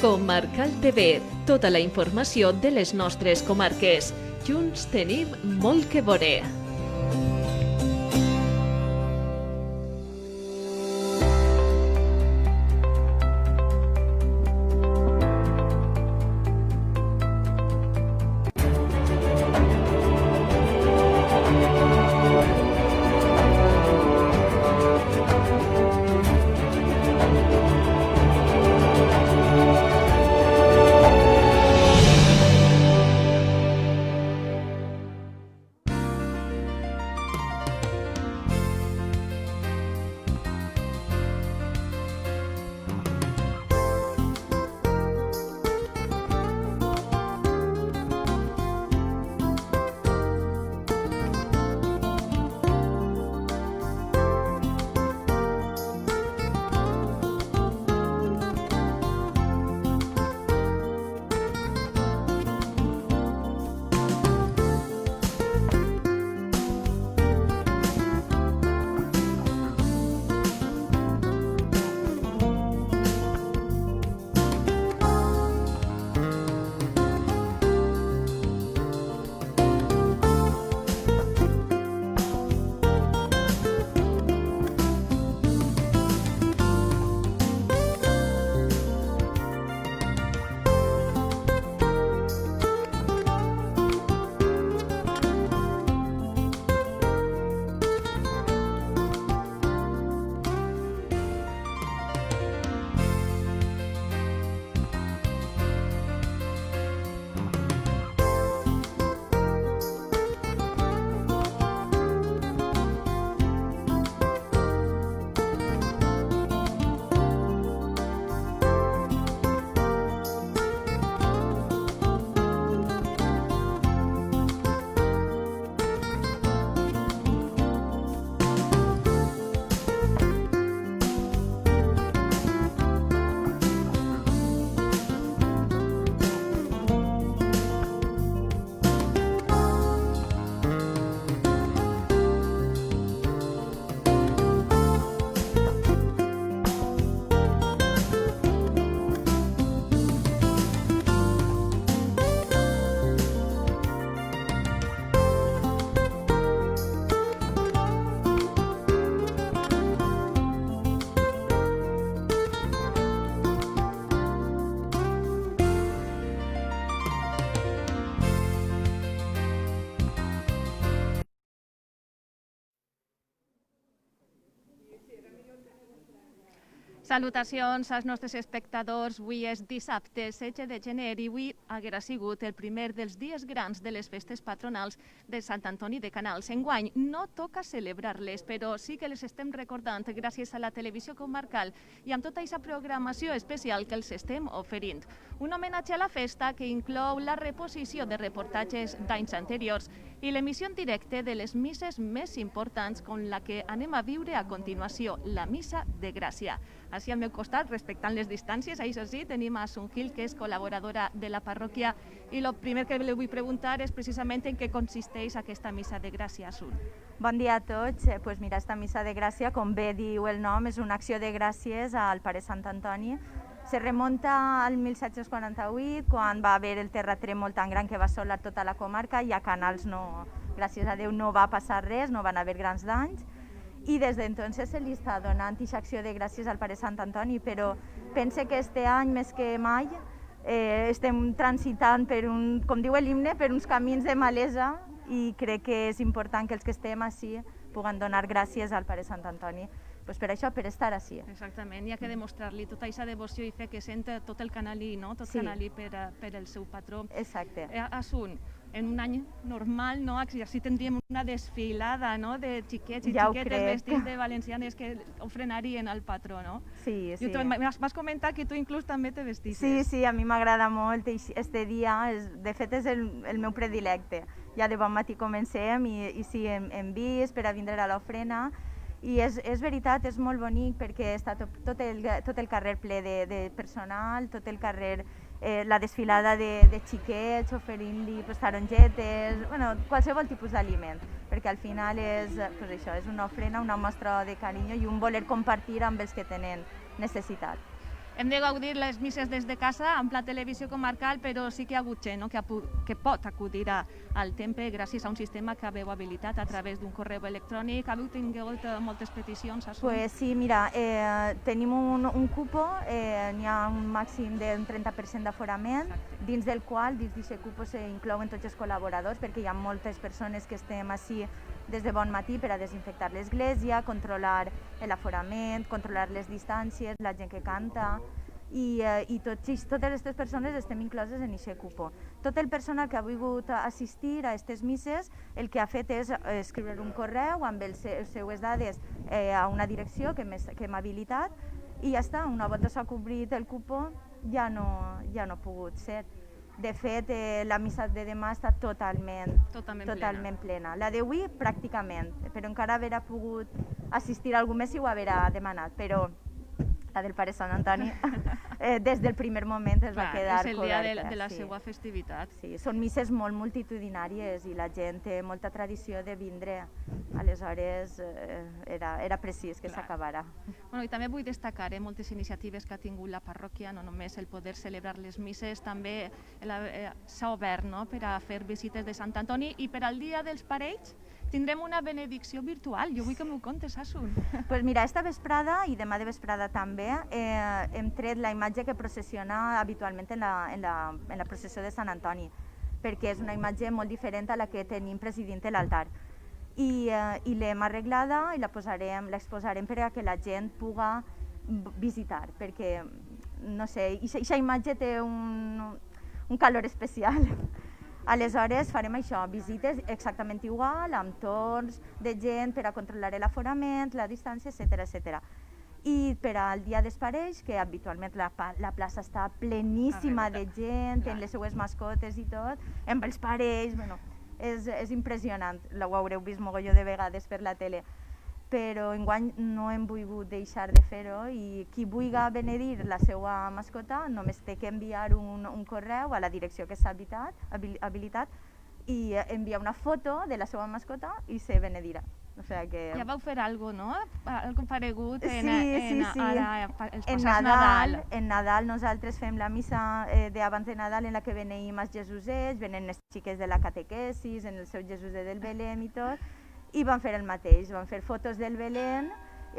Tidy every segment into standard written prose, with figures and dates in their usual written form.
Comarcal TV, tota la informació de les nostres comarques. Junts tenim molt que veure. Salutacions als nostres espectadors. Avui és dissabte 16 de gener i avui haguera sigut el primer dels dies grans de les festes patronals de Sant Antoni de Canals. Enguany no toca celebrar-les, però sí que les estem recordant gràcies a la televisió comarcal i amb tota aquesta programació especial que els estem oferint. Un homenatge a la festa que inclou la reposició de reportatges d'anys anteriors i l'emissió en directe de les misses més importants com la que anem a viure a continuació, la Missa de Gràcia. Així al meu costat, respectant les distàncies, això sí, tenim a Sun Gil, que és col·laboradora de la parròquia, i el primer que li vull preguntar és precisament en què consisteix aquesta Missa de Gràcia, Sun. Bon dia a tots. Pues mira, esta Missa de Gràcia, com bé diu el nom, és una acció de gràcies al Pare Sant Antoni. Se remunta al 1748, quan va haver el terratrèmol tan gran que va assolar tota la comarca, i a Canals, no, gràcies a Déu, no va passar res, no van haver grans danys. I des d'entonces se li està donant aquesta acció de gràcies al Pare Sant Antoni, però pense que este any, més que mai, estem transitant per com diu l'himne, per uns camins de malesa, i crec que és important que els que estem així puguen donar gràcies al Pare Sant Antoni. Pues per això, per estar així. Exactament, hi ha que demostrar-li tota aquesta devoció i fer que sent tot el canalí, no? Tot canalí per el seu patró. Exacte. Assunt, en un any normal, no? Així tindríem una desfilada, no? De xiquets i ja xiquetes vestits de valencianes que ofrenarien al patró, no? Sí, sí. M'has comentat que tu inclús també te vestisses. Sí, sí, a mi m'agrada molt. Este dia, de fet, és el meu predilecte. Ja de bon matí comencem i sí, hem vist per a vindre a l'ofrena. I és veritat, és molt bonic perquè està tot el carrer ple de personal, tot el carrer, la desfilada de xiquets oferint-li tarongetes, qualsevol tipus d'aliment, perquè al final és una ofrena, una mostra de carinyo i un voler compartir amb els que tenen necessitat. hem de gaudir les misses des de casa amb la televisió comarcal, però sí que hi ha hagut gent, no? que pot acudir al temple gràcies a un sistema que haveu habilitat a través d'un correu electrònic. Haveu tingut moltes peticions a Pues sí, mira, tenim un cupo, n'hi ha un màxim d'un 30% d'aforament, dins del qual, dins d'aquest cupo, s'inclouen tots els col·laboradors, perquè hi ha moltes persones que estem així des de bon matí per a desinfectar l'església, controlar l'aforament, controlar les distàncies, la gent que canta, i totes aquestes persones estem incloses en aquest cupo. Tot el personal que ha volgut assistir a aquestes misses el que ha fet és escriure un correu amb les seues dades a una direcció que hem habilitat i ja està, una volta s'ha cobrit el cupo ja no ha pogut ser. De fet, la missa de demà està totalment plena. La d'avui pràcticament, però encara haurà pogut assistir algú més si ho haurà demanat, però la del Pare Sant Antoni des del primer moment es va quedar coberta. És el dia de la seva festivitat. Sí, són misses molt multitudinàries i la gent té molta tradició de vindre, aleshores era precís que s'acabara. Bueno, i també vull destacar moltes iniciatives que ha tingut la parròquia, no només el poder celebrar les misses, també s'ha obert per a fer visites de Sant Antoni, i per al Dia dels Parells tindrem una benedicció virtual. Jo vull que m'ho contes, Asun. Pues mira, esta vesprada i demà de vesprada també hem tret la imatge que processiona habitualment en la processió de Sant Antoni, perquè és una imatge molt diferent a la que tenim presidint l'altar. I l'hem arreglada i l'exposarem per a que la gent pugui visitar, perquè, no sé, aquesta imatge té un calor especial. Aleshores farem això, visites exactament igual, amb torns de gent per a controlar l'aforament, la distància, etc. I per al Dia dels Parells, que habitualment la plaça està pleníssima de gent, amb les seues mascotes i tot, amb els parells, bueno, és impressionant, ho haureu vist mogolló de vegades per la tele. Però enguany no hem volgut deixar de fer-ho i qui vulgui benedir la seva mascota només té que enviar un correu a la direcció que s'ha habilitat i enviar una foto de la seva mascota i se benedirà. O sea que... Ja vau fer alguna cosa, no? Algo paregut sí. els passats Nadal. En Nadal nosaltres fem la missa d'abans de Nadal en la que beneïm els Jesusets, venen les xiques de la catequesis, en el seu Jesuset del Belém i tot, i van fer el mateix, van fer fotos del Belén,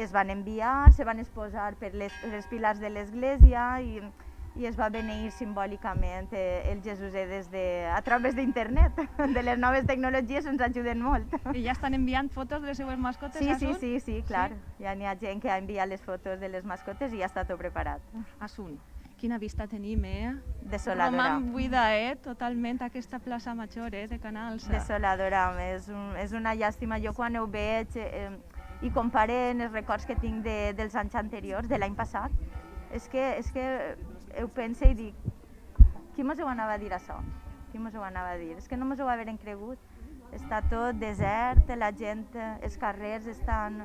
es van enviar, se van exposar per les pilars de l'església i es va beneir simbòlicament el Jesuset a través d'internet. De les noves tecnologies ens ajuden molt. I ja estan enviant fotos de les seves mascotes, Asun? Sí, clar. Ja n'hi ha gent que ha enviat les fotos de les mascotes i ja està tot preparat. Asun, quina vista tenim, Desoladora. Roman buida, totalment, aquesta plaça Major, de Canals. Desoladora, és una llàstima. Jo quan ho veig i comparen els records que tinc dels anys anteriors, de l'any passat, és que ho pense i dic, qui mos ho anava a dir això? Qui mos ho anava a dir? És que no mos ho haurem cregut. Està tot desert, la gent, els carrers estan...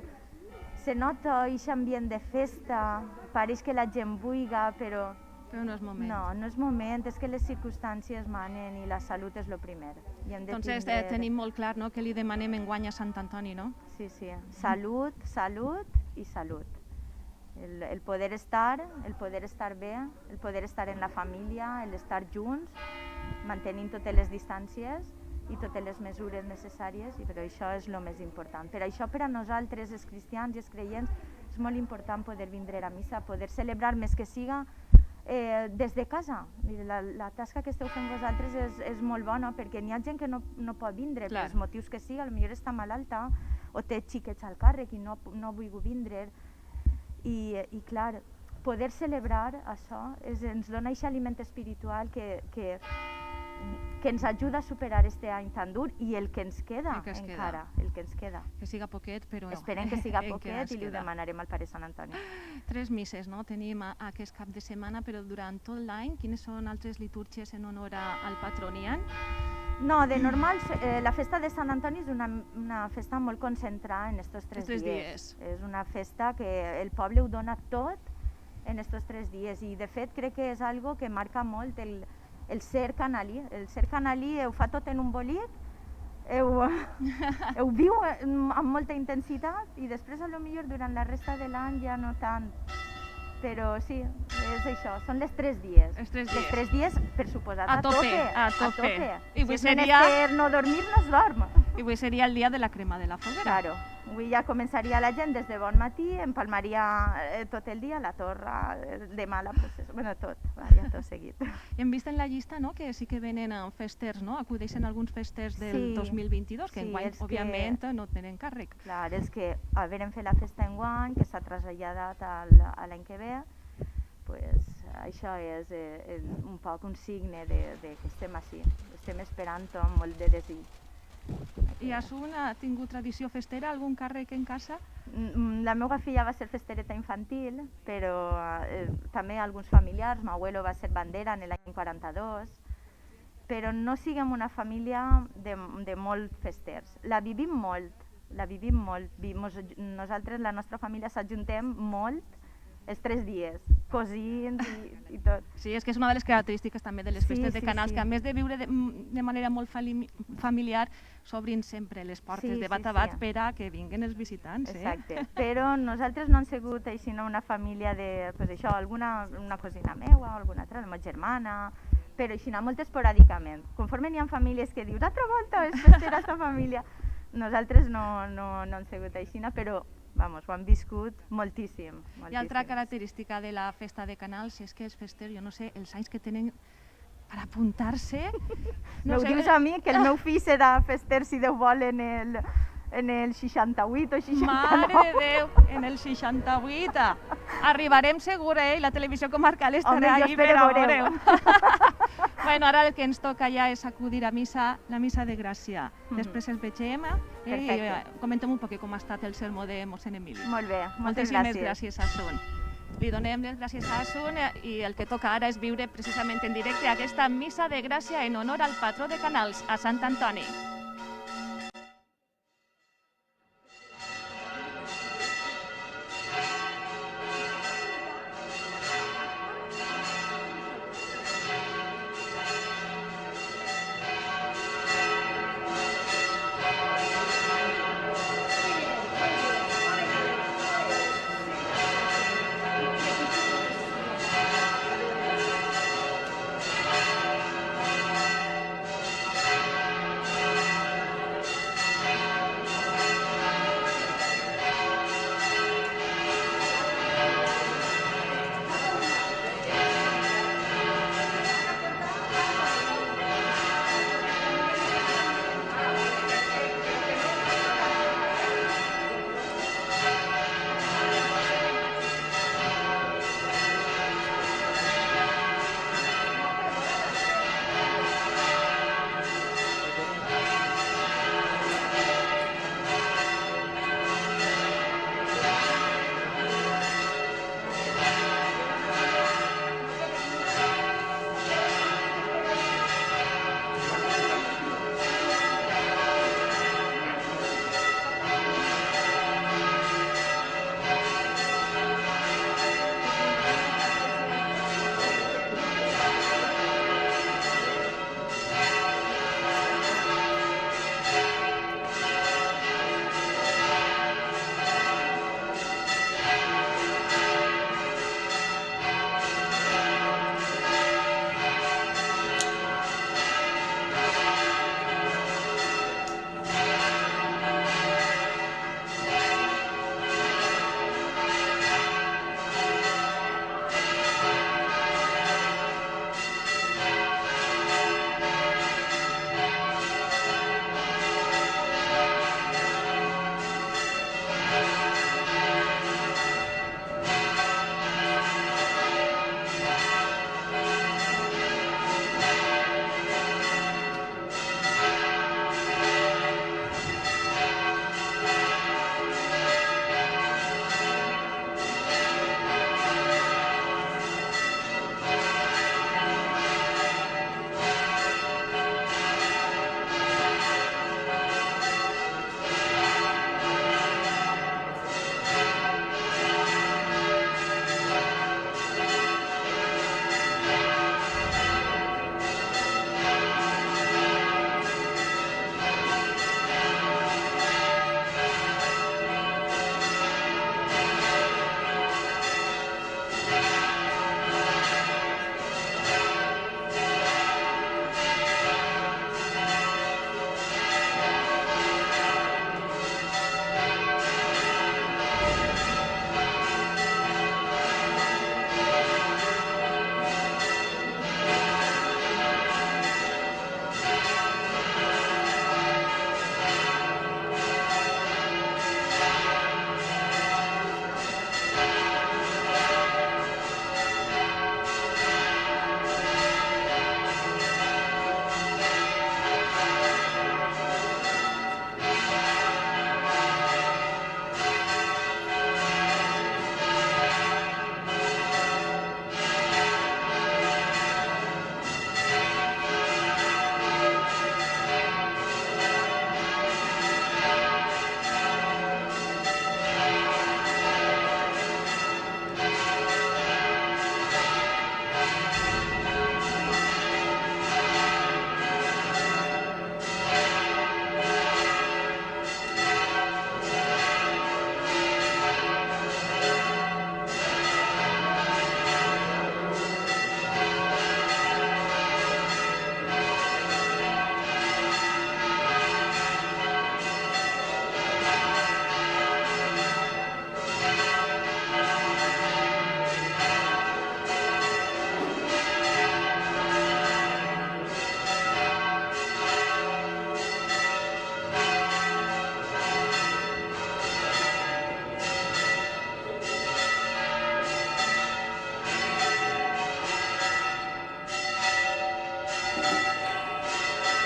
Se nota aquest ambient de festa, pareix que la gent buiga, però... Però no és moment. No és moment, és que les circumstàncies manen i la salut és el primer. Doncs tenim molt clar que li demanem enguany a Sant Antoni, no? Sí, salut i salut. El poder estar bé, el poder estar en la família, l'estar junts, mantenint totes les distàncies i totes les mesures necessàries, però això és el més important. Per això, per a nosaltres, els cristians i els creients, és molt important poder vindre a missa, poder celebrar més que siga des de casa. La tasca que esteu fent vosaltres és molt bona, perquè n'hi ha gent que no pot vindre per els motius que siga, potser està malalta o té xiquets al càrrec i no vull vindre. I clar, poder celebrar això ens dona aquest aliment espiritual que ens ajuda a superar aquest any tan dur i el que ens queda encara, el que ens queda. Que siga poquet, però... Esperem que siga poquet i li ho demanarem al Pare Sant Antoni. 3 misses, no? Tenim aquest cap de setmana, però durant tot l'any, quines són altres litúrgies en honor al patronian? No, de normal, la festa de Sant Antoni és una festa molt concentrada en aquests 3 dies. És una festa que el poble ho dona tot en aquests 3 dies i de fet crec que és algo que marca molt el ser canalí. El ser canalí ho fa tot en un bolic, ho viu amb molta intensitat i després potser durant la resta de l'any ja no tant. Però sí, és això, són les 3 dies. Els 3 dies. Les 3 dies, per suposat, A tope. a tope. I Si avui és seria- menester no dormir, no es dorm. I avui seria el dia de la crema de la foguera. Claro, avui ja començaria la gent des de bon matí, empalmaria tot el dia, la torra, demà la processó, bueno, tot, ja tot seguit. I hem vist en la llista, no?, que sí que venen festers, no?, acudeixen alguns festers del Sí. 2022, que Sí, enguany, és que- òbviament, no tenen càrrec. Clar, és que al veren fer la festa enguany, que s'ha traslladat a l'any que ve, pues, això és un poc un signe de que estem així, estem esperant-ho amb molt de desig. I Asun ha tingut tradició festera, algun càrrec en casa? La meva filla va ser festereta infantil, però també alguns familiars, mon abuelo va ser bandera en l'any 42, però no siguem una família de molt festers. La vivim molt. Nosaltres, la nostra família, s'ajuntem molt els 3 dies, cosins i tot. Sí, és que és una de les característiques també de les Sí, festes de sí, Canals, sí. que a més de viure de manera molt familiar, s'obrin sempre les portes Sí, de sí, bat a bat sí. per a que vinguen els visitants. Exacte, però nosaltres no hem sigut així, no, una família de, pues això, una cosina meua, alguna altra, la meva germana, però així, molt esporàdicament. Conforme n'hi ha famílies que dius, altra volta és festera esta família, nosaltres no hem sigut així, però vamos, ho hem viscut moltíssim. I altra característica de la festa de Canals és que els festers, jo no sé, els anys que tenen per apuntar-se... No ho dius a mi, que el meu fill serà fester, si Déu vol, en el 68 o 69. Mare de Déu, en el 68. Arribarem segur, I la televisió comarcal estarà Home, jo ahí espero per a veureu. Bueno, ara el que ens toca ja és acudir a missa, la missa de Gràcia. Després ens vegem i Perfecte. comentem un poc com ha estat el sermó de mossèn Emili. Molt bé, moltes Moltíssimes gràcies. gràcies, Asun. Li donem les gràcies a Asun i el que toca ara és viure precisament en directe aquesta missa de Gràcia en honor al patró de Canals, a Sant Antoni.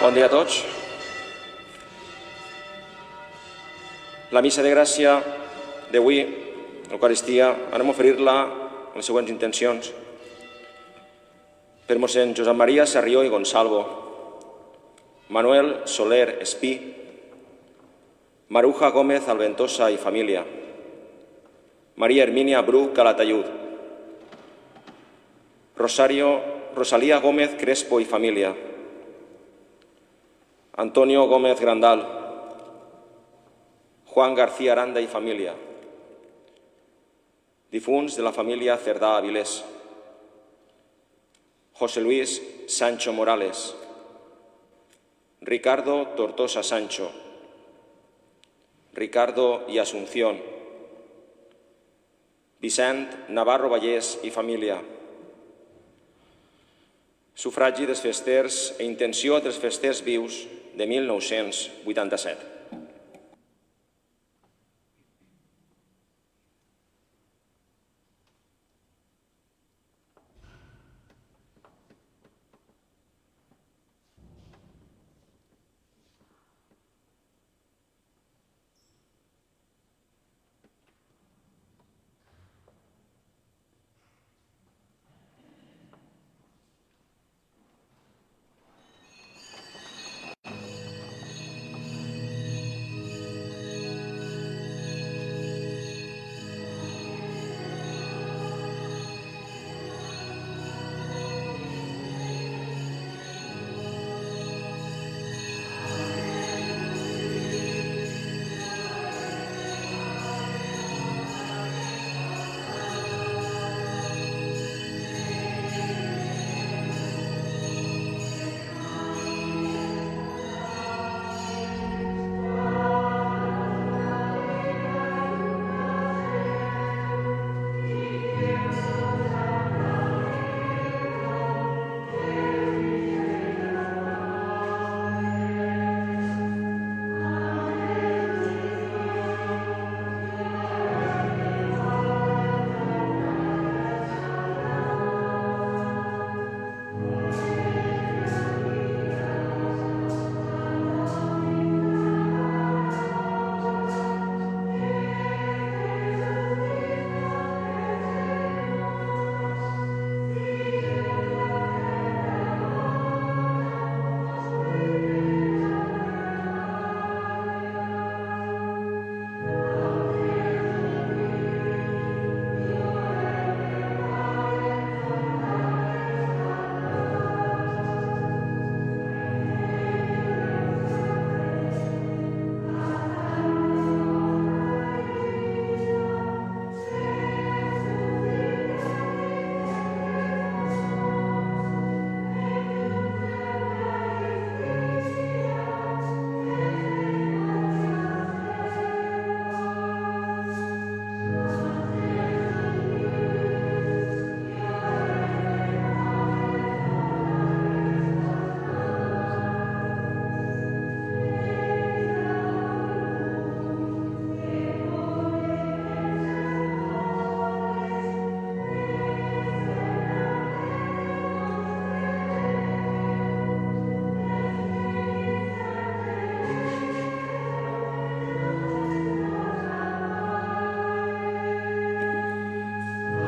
Bon dia a tots. La missa de gràcia d'avui, l'Eucaristia, anem a oferir-la amb les següents intencions. Per mossèn Josep Maria Sarrió i Gonçalvo, Manuel Soler Espí, Maruja Gómez Alventosa i família, Maria Hermínia Bru Calatayud, Rosalía Gómez Crespo y familia, Antonio Gómez Grandal, Juan García Aranda y familia, difunts de la família Cerdà Avilés, José Luis Sancho Morales, Ricardo Tortosa Sancho, Ricardo y Asunción, Vicent Navarro Vallès i família, sufragi dels festers i intenció dels festers vius de 1987.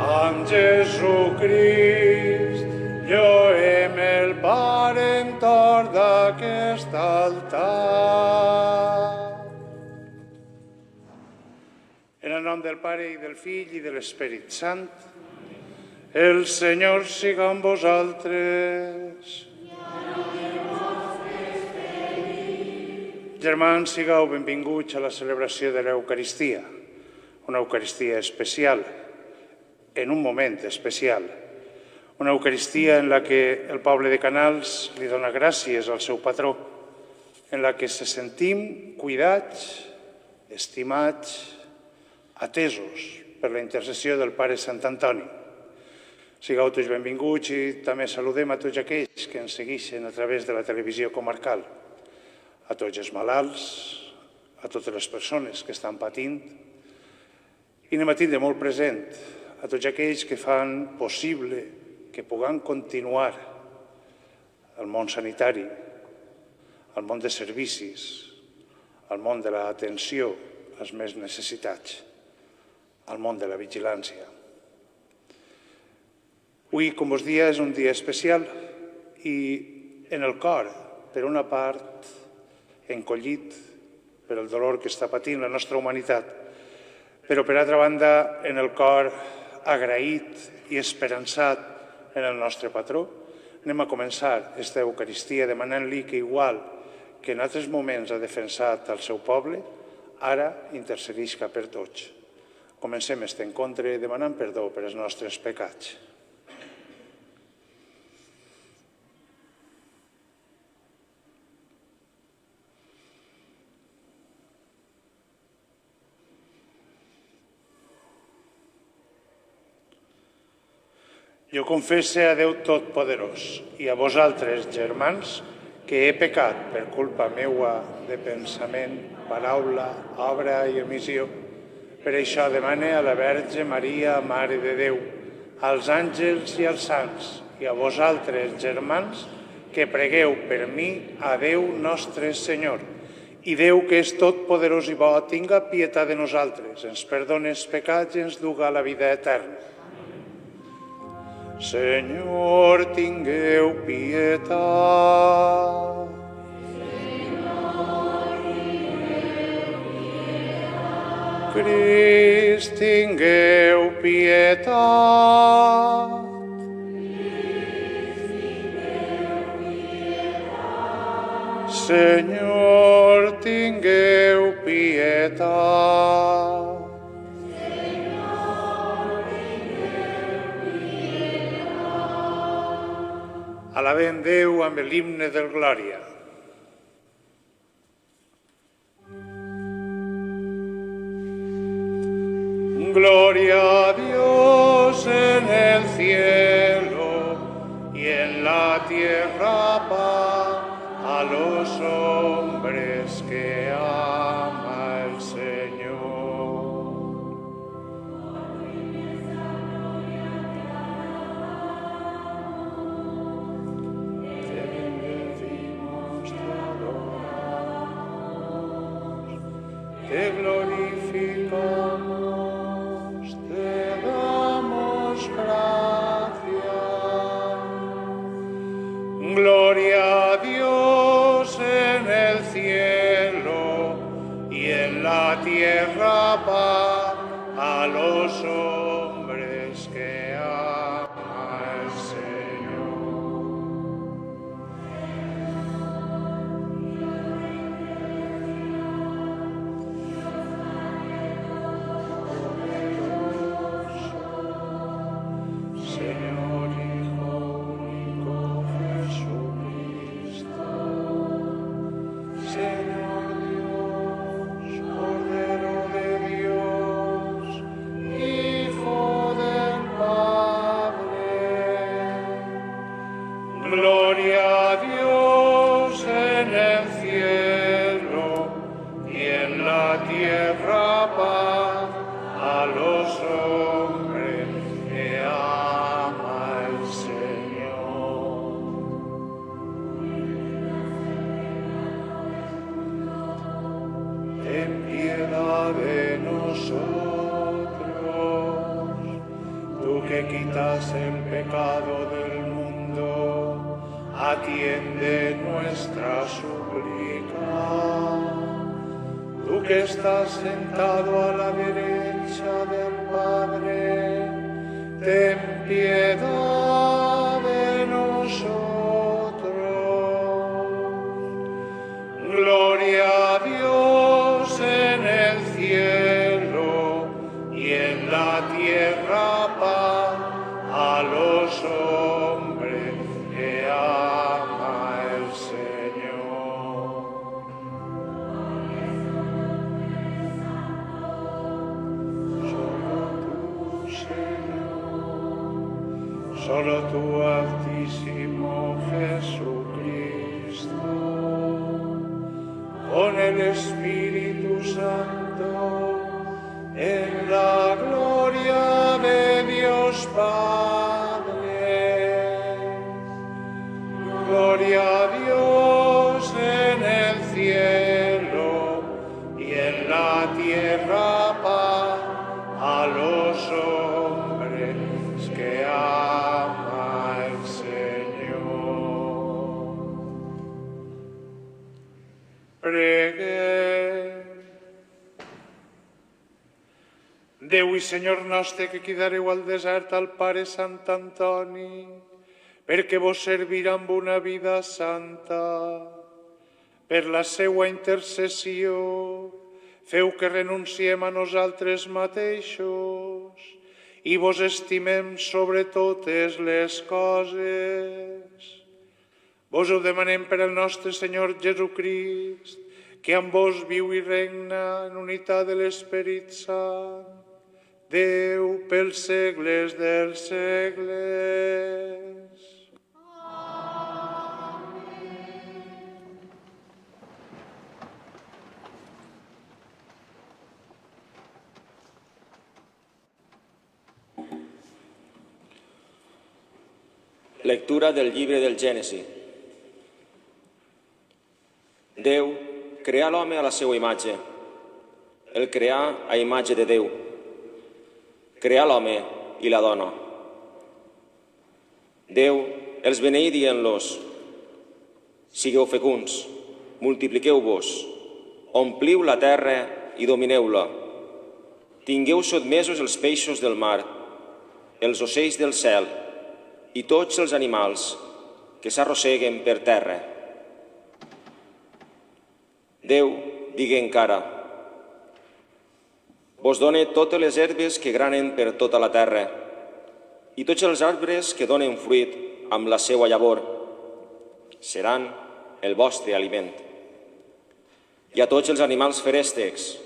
Amb Jesucrist lloem el parentor d'aquest altar. En el nom del Pare i del Fill i de l'Esperit Sant, el Senyor siga amb vosaltres. Germans, sigueu benvinguts a la celebració de l'Eucaristia, una Eucaristia especial, en un moment especial, una Eucaristia en la que el poble de Canals li dona gràcies al seu patró, en la que se sentim cuidats, estimats, atesos per la intercessió del Pare Sant Antoni. Sigueu tots benvinguts i també saludem a tots aquells que ens segueixen a través de la televisió comarcal, a tots els malalts, a totes les persones que estan patint, i anem a tindre molt present a tots aquells que fan possible que puguem continuar el món sanitari, al món de servicis, al món de l'atenció als més necessitats, al món de la vigilància. Avui, com vos dia, és un dia especial i en el cor, per una part, encollit per el dolor que està patint la nostra humanitat, però per altra banda, en el cor agraït i esperançat en el nostre patró, anem a començar aquesta Eucaristia demanant-li que, igual que en altres moments ha defensat el seu poble, ara intercedisca per tots. Comencem aquest encontre demanant perdó per els nostres pecats. Jo confesse a Déu Totpoderós i a vosaltres, germans, que he pecat per culpa meua de pensament, paraula, obra i omissió. Per això demane a la Verge Maria, Mare de Déu, als àngels i als sants, i a vosaltres, germans, que pregueu per mi a Déu nostre Senyor. I Déu, que és totpoderós i bo, tinga pietat de nosaltres, ens perdone els pecats i ens duga a la vida eterna. Senyor, tingueu pietat. Crist, tingueu pietat. Senyor, tingueu pietat. Alabem Déu amb l'himne del Glòria. Gloria a Dios en el cielo y en la tierra paz a los hombres que ama el Señor. Te glorificamos, te damos gracias. Gloria a Dios en el cielo y en la tierra paz a los hombres que ama el Señor. Señor Hijo único Jesucristo, Señor Dios, Cordero de Dios, Hijo del Padre. Gloria a Dios en el cielo y en la tierra paz a los hombres que ama el Señor. Ten piedad de nosotros, tú que quitas el pecado del mundo, atiende nuestra súplica. Tú que estás sentado a la derecha del Padre, ten piedad de nosotros. Gloria a Dios en el cielo y en la tierra paz a los hombres que ama el Señor. Solo tú, Señor, solo tú, Altísimo Jesucristo, con el Espíritu Santo, en la gloria de Dios Padre. Gloria a Dios en los hombres que ama el Señor. Preguem. Déu i Senyor nostre, que quidareu al desert al Pare Sant Antoni, perquè vos servirà amb una vida santa. Per la seua intercessió, feu que renunciem a nosaltres mateixos i vos estimem sobre totes les coses. Vos ho demanem per el nostre Senyor Jesucrist, que amb vos viu i regna en unitat de l'Esperit Sant, Déu pels segles dels segles. Lectura del llibre del Gènesi. Déu creà l'home a la seva imatge. El creà a imatge de Déu. Creà l'home i la dona. Déu els beneí dient-los: sigueu fecunds, multipliqueu-vos, ompliu la terra i domineu-la. Tingueu sotmesos els peixos del mar, els ocells del cel i tots els animals que s'arrosseguen per terra. Déu digué encara: vos done totes les herbes que granen per tota la terra i tots els arbres que donen fruit amb la seua llavor. Seran el vostre aliment. I a tots els animals feréstecs,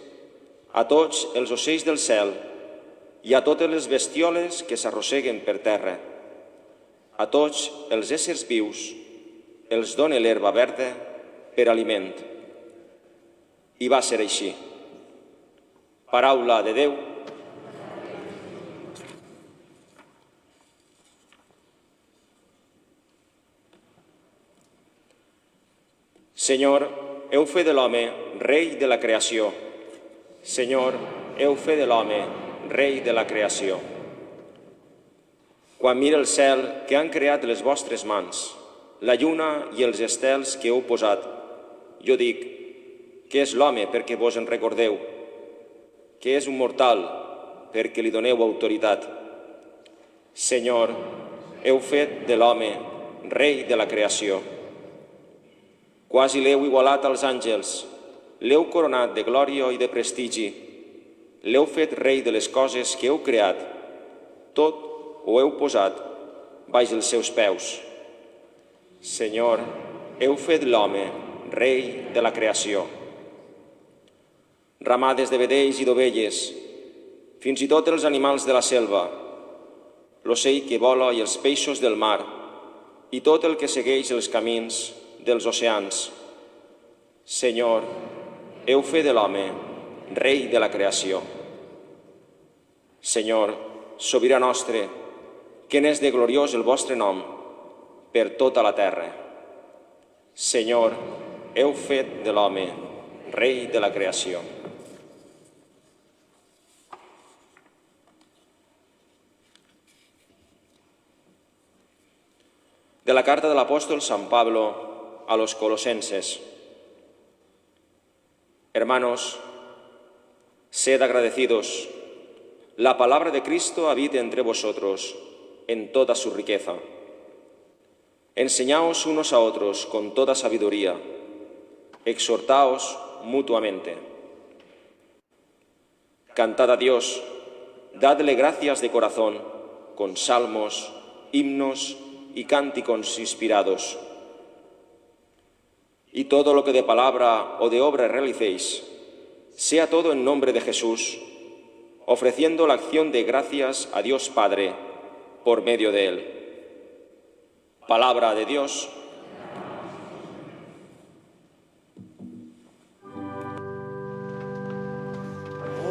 a tots els ocells del cel i a totes les bestioles que s'arrosseguen per terra, a tots els éssers vius els done l'herba verda per aliment. I va ser així. Paraula de Déu. Senyor, heu fet de l'home rei de la creació. Senyor, heu fet de l'home rei de la creació. Quan mira el cel que han creat les vostres mans, la lluna i els estels que heu posat, jo dic: què és l'home perquè vos en recordeu? Què és un mortal perquè li doneu autoritat? Senyor, heu fet de l'home rei de la creació. Quasi l'heu igualat als àngels, l'heu coronat de glòria i de prestigi, l'heu fet rei de les coses que heu creat, tot ho heu posat baix els seus peus. Senyor, heu fet l'home rei de la creació. Ramades de vedells i d'ovelles, fins i tot els animals de la selva, l'ocell que vola i els peixos del mar, i tot el que segueix els camins dels oceans. Senyor, heu fet de l'home rei de la creació. Senyor, sobirà nostre, que n'és de gloriós el vostre nom per tota la terra. Senyor, heu fet de l'home rei de la creació. De la carta del apóstol San Pablo a los colosenses. Hermanos, sed agradecidos. La palabra de Cristo habite entre vosotros en toda su riqueza. Enseñaos unos a otros con toda sabiduría. Exhortaos mutuamente. Cantad a Dios, dadle gracias de corazón, con salmos, himnos y cánticos inspirados. Y todo lo que de palabra o de obra realicéis, sea todo en nombre de Jesús, ofreciendo la acción de gracias a Dios Padre por medio de Él. Palabra de Dios.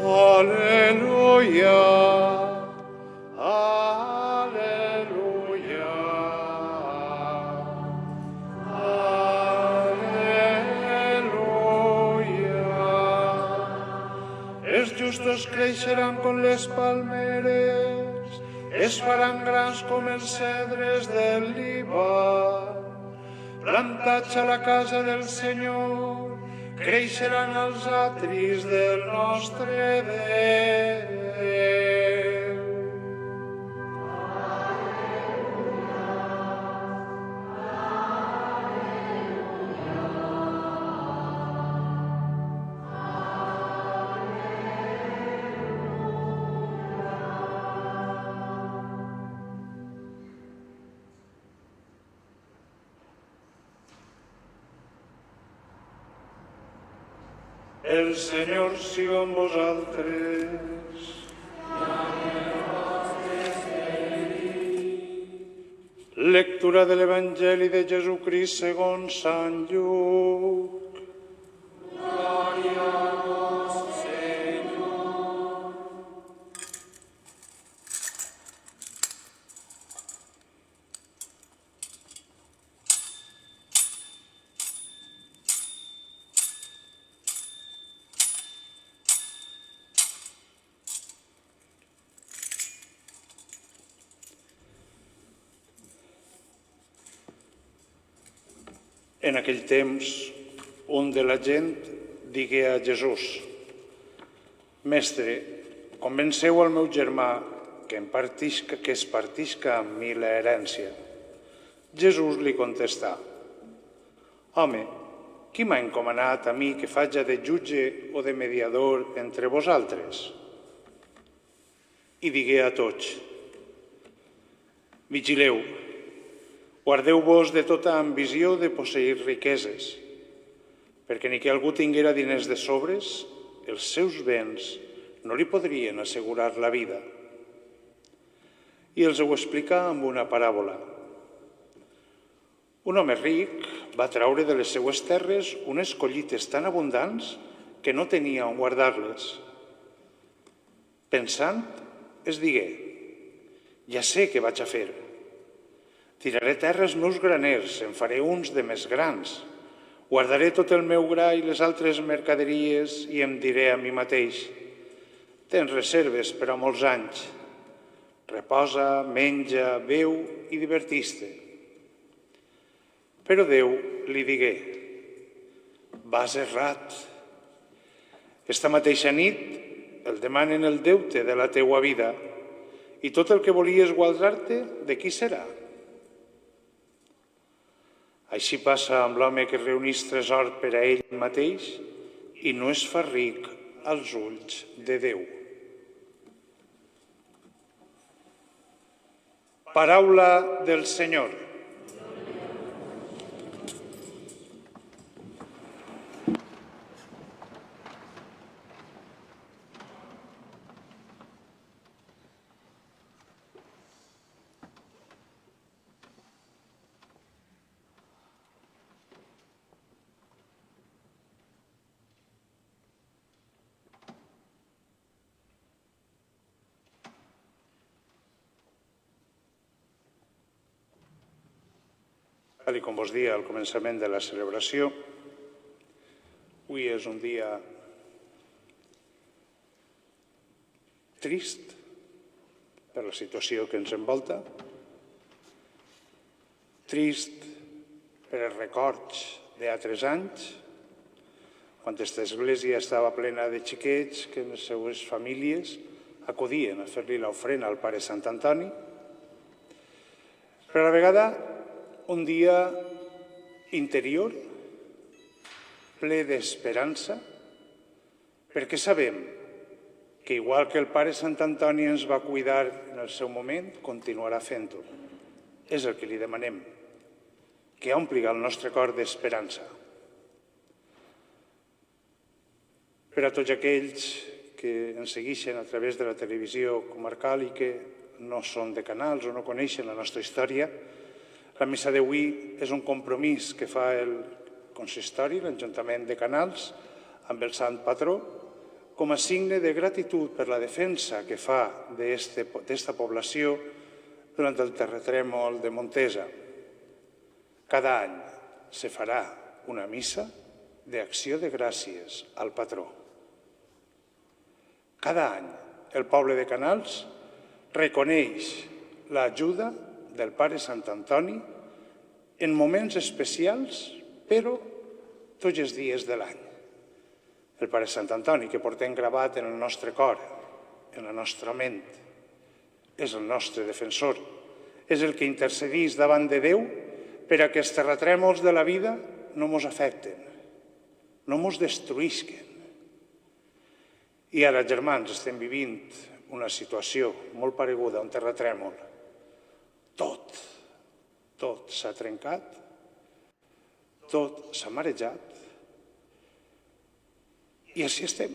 Aleluya. Justo ellos creixeran con les palmeres, es faran grans com els cedres del Líban. Plantats a la casa del Senyor, creixeran els atris del nostre Déu. El Senyor siga amb vosaltres. Lectura de l'Evangeli de Jesucrist segons Sant Lluc. Glòria a vos, Senyor. En aquell temps, un de la gent digué a Jesús: Mestre, convenceu al meu germà que es partisca amb mi l'herència. Jesús li contestà: Home, qui m'ha encomanat a mi que faja de jutge o de mediador entre vosaltres? I digué a tots: Vigileu, guardeu-vos de tota ambició de posseir riqueses, perquè ni que algú tinguera diners de sobres, els seus béns no li podrien assegurar la vida. I els ho explica amb una paràbola. Un home ric va traure de les seues terres unes collites tan abundants que no tenia on guardar-les. Pensant, es digué: ja sé què vaig a fer. Tiraré terra als meus graners, en faré uns de més grans. Guardaré tot el meu gra i les altres mercaderies i em diré a mi mateix: tens reserves per a molts anys. Reposa, menja, beu i divertís-te. Però Déu li digué: vas errat. Esta mateixa nit el demanen el deute de la teua vida i tot el que volies guardar-te, de qui serà? Així passa amb l'home que reunís tresor per a ell mateix i no es fa ric als ulls de Déu. Paraula del Senyor. Tal com vos dia al començament de la celebració, avui és un dia trist per la situació que ens envolta, trist per els records d'altres anys, quan aquesta església estava plena de xiquets que en les seues famílies acudien a fer-li l'ofrena al pare Sant Antoni, però a la vegada un dia interior, ple d'esperança, perquè sabem que igual que el pare Sant Antoni ens va cuidar en el seu moment, continuarà fent-ho. És el que li demanem, que ompliga el nostre cor d'esperança. Per a tots aquells que ens segueixen a través de la televisió comarcal i que no són de Canals o no coneixen la nostra història, la missa d'avui és un compromís que fa el consistori, l'Ajuntament de Canals, amb el Sant Patró, com a signe de gratitud per la defensa que fa d'esta població durant el terratrèmol de Montesa. Cada any se farà una missa d'acció de gràcies al patró. cada any el poble de Canals reconeix l'ajuda del Pare Sant Antoni en moments especials, però tots els dies de l'any. El Pare Sant Antoni, que portem gravat en el nostre cor, en la nostra ment, és el nostre defensor, és el que intercedeix davant de Déu per a que els terratrèmols de la vida no mos afecten, no mos destruïsquen. I ara, germans, estem vivint una situació molt pareguda a un terratrèmol. Tot s'ha trencat, tot s'ha marejat, i així estem,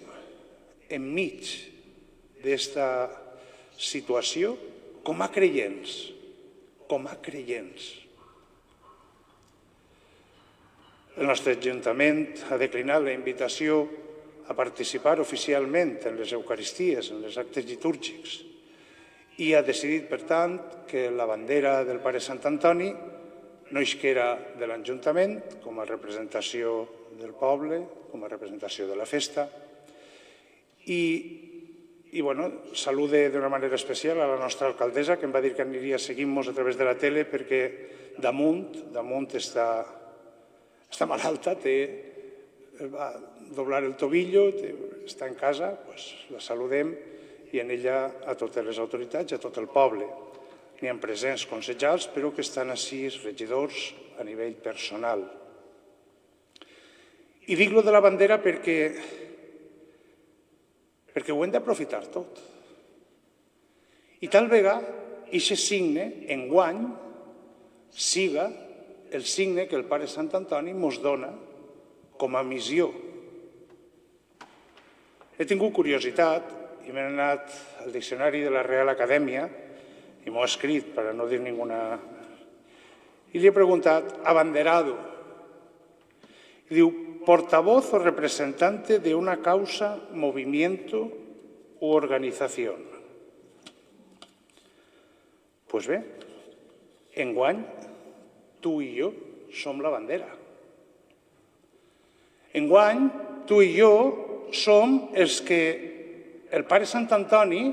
enmig d'esta situació, com a creients, El nostre Ajuntament ha declinat la invitació a participar oficialment en les Eucaristies, en els actes litúrgics, i ha decidit, per tant, que la bandera del Pare Sant Antoni no isquera de l'Ajuntament com a representació del poble, com a representació de la festa. I salude d'una manera especial a la nostra alcaldessa, que em va dir que aniria seguint-nos a través de la tele perquè damunt està malalta, va doblar el tobillo, està en casa, la saludem, i en ella a totes les autoritats i a tot el poble. N'hi ha presents consellers, però que estan així regidors a nivell personal. I dic-lo de la bandera perquè ho hem d'aprofitar tot. I tal vegada, aquest signe, enguany, siga el signe que el Pare Sant Antoni ens dona com a missió. He tingut curiositat i m'he anat al diccionari de la Real Acadèmia i m'ho he escrit per a no dir ninguna... I li he preguntat, abanderado. I diu, portavoz o representante de una causa, movimiento u organización. Pues bé, enguany, tu i jo som la bandera. Enguany, tu i jo som els que el Pare Sant Antoni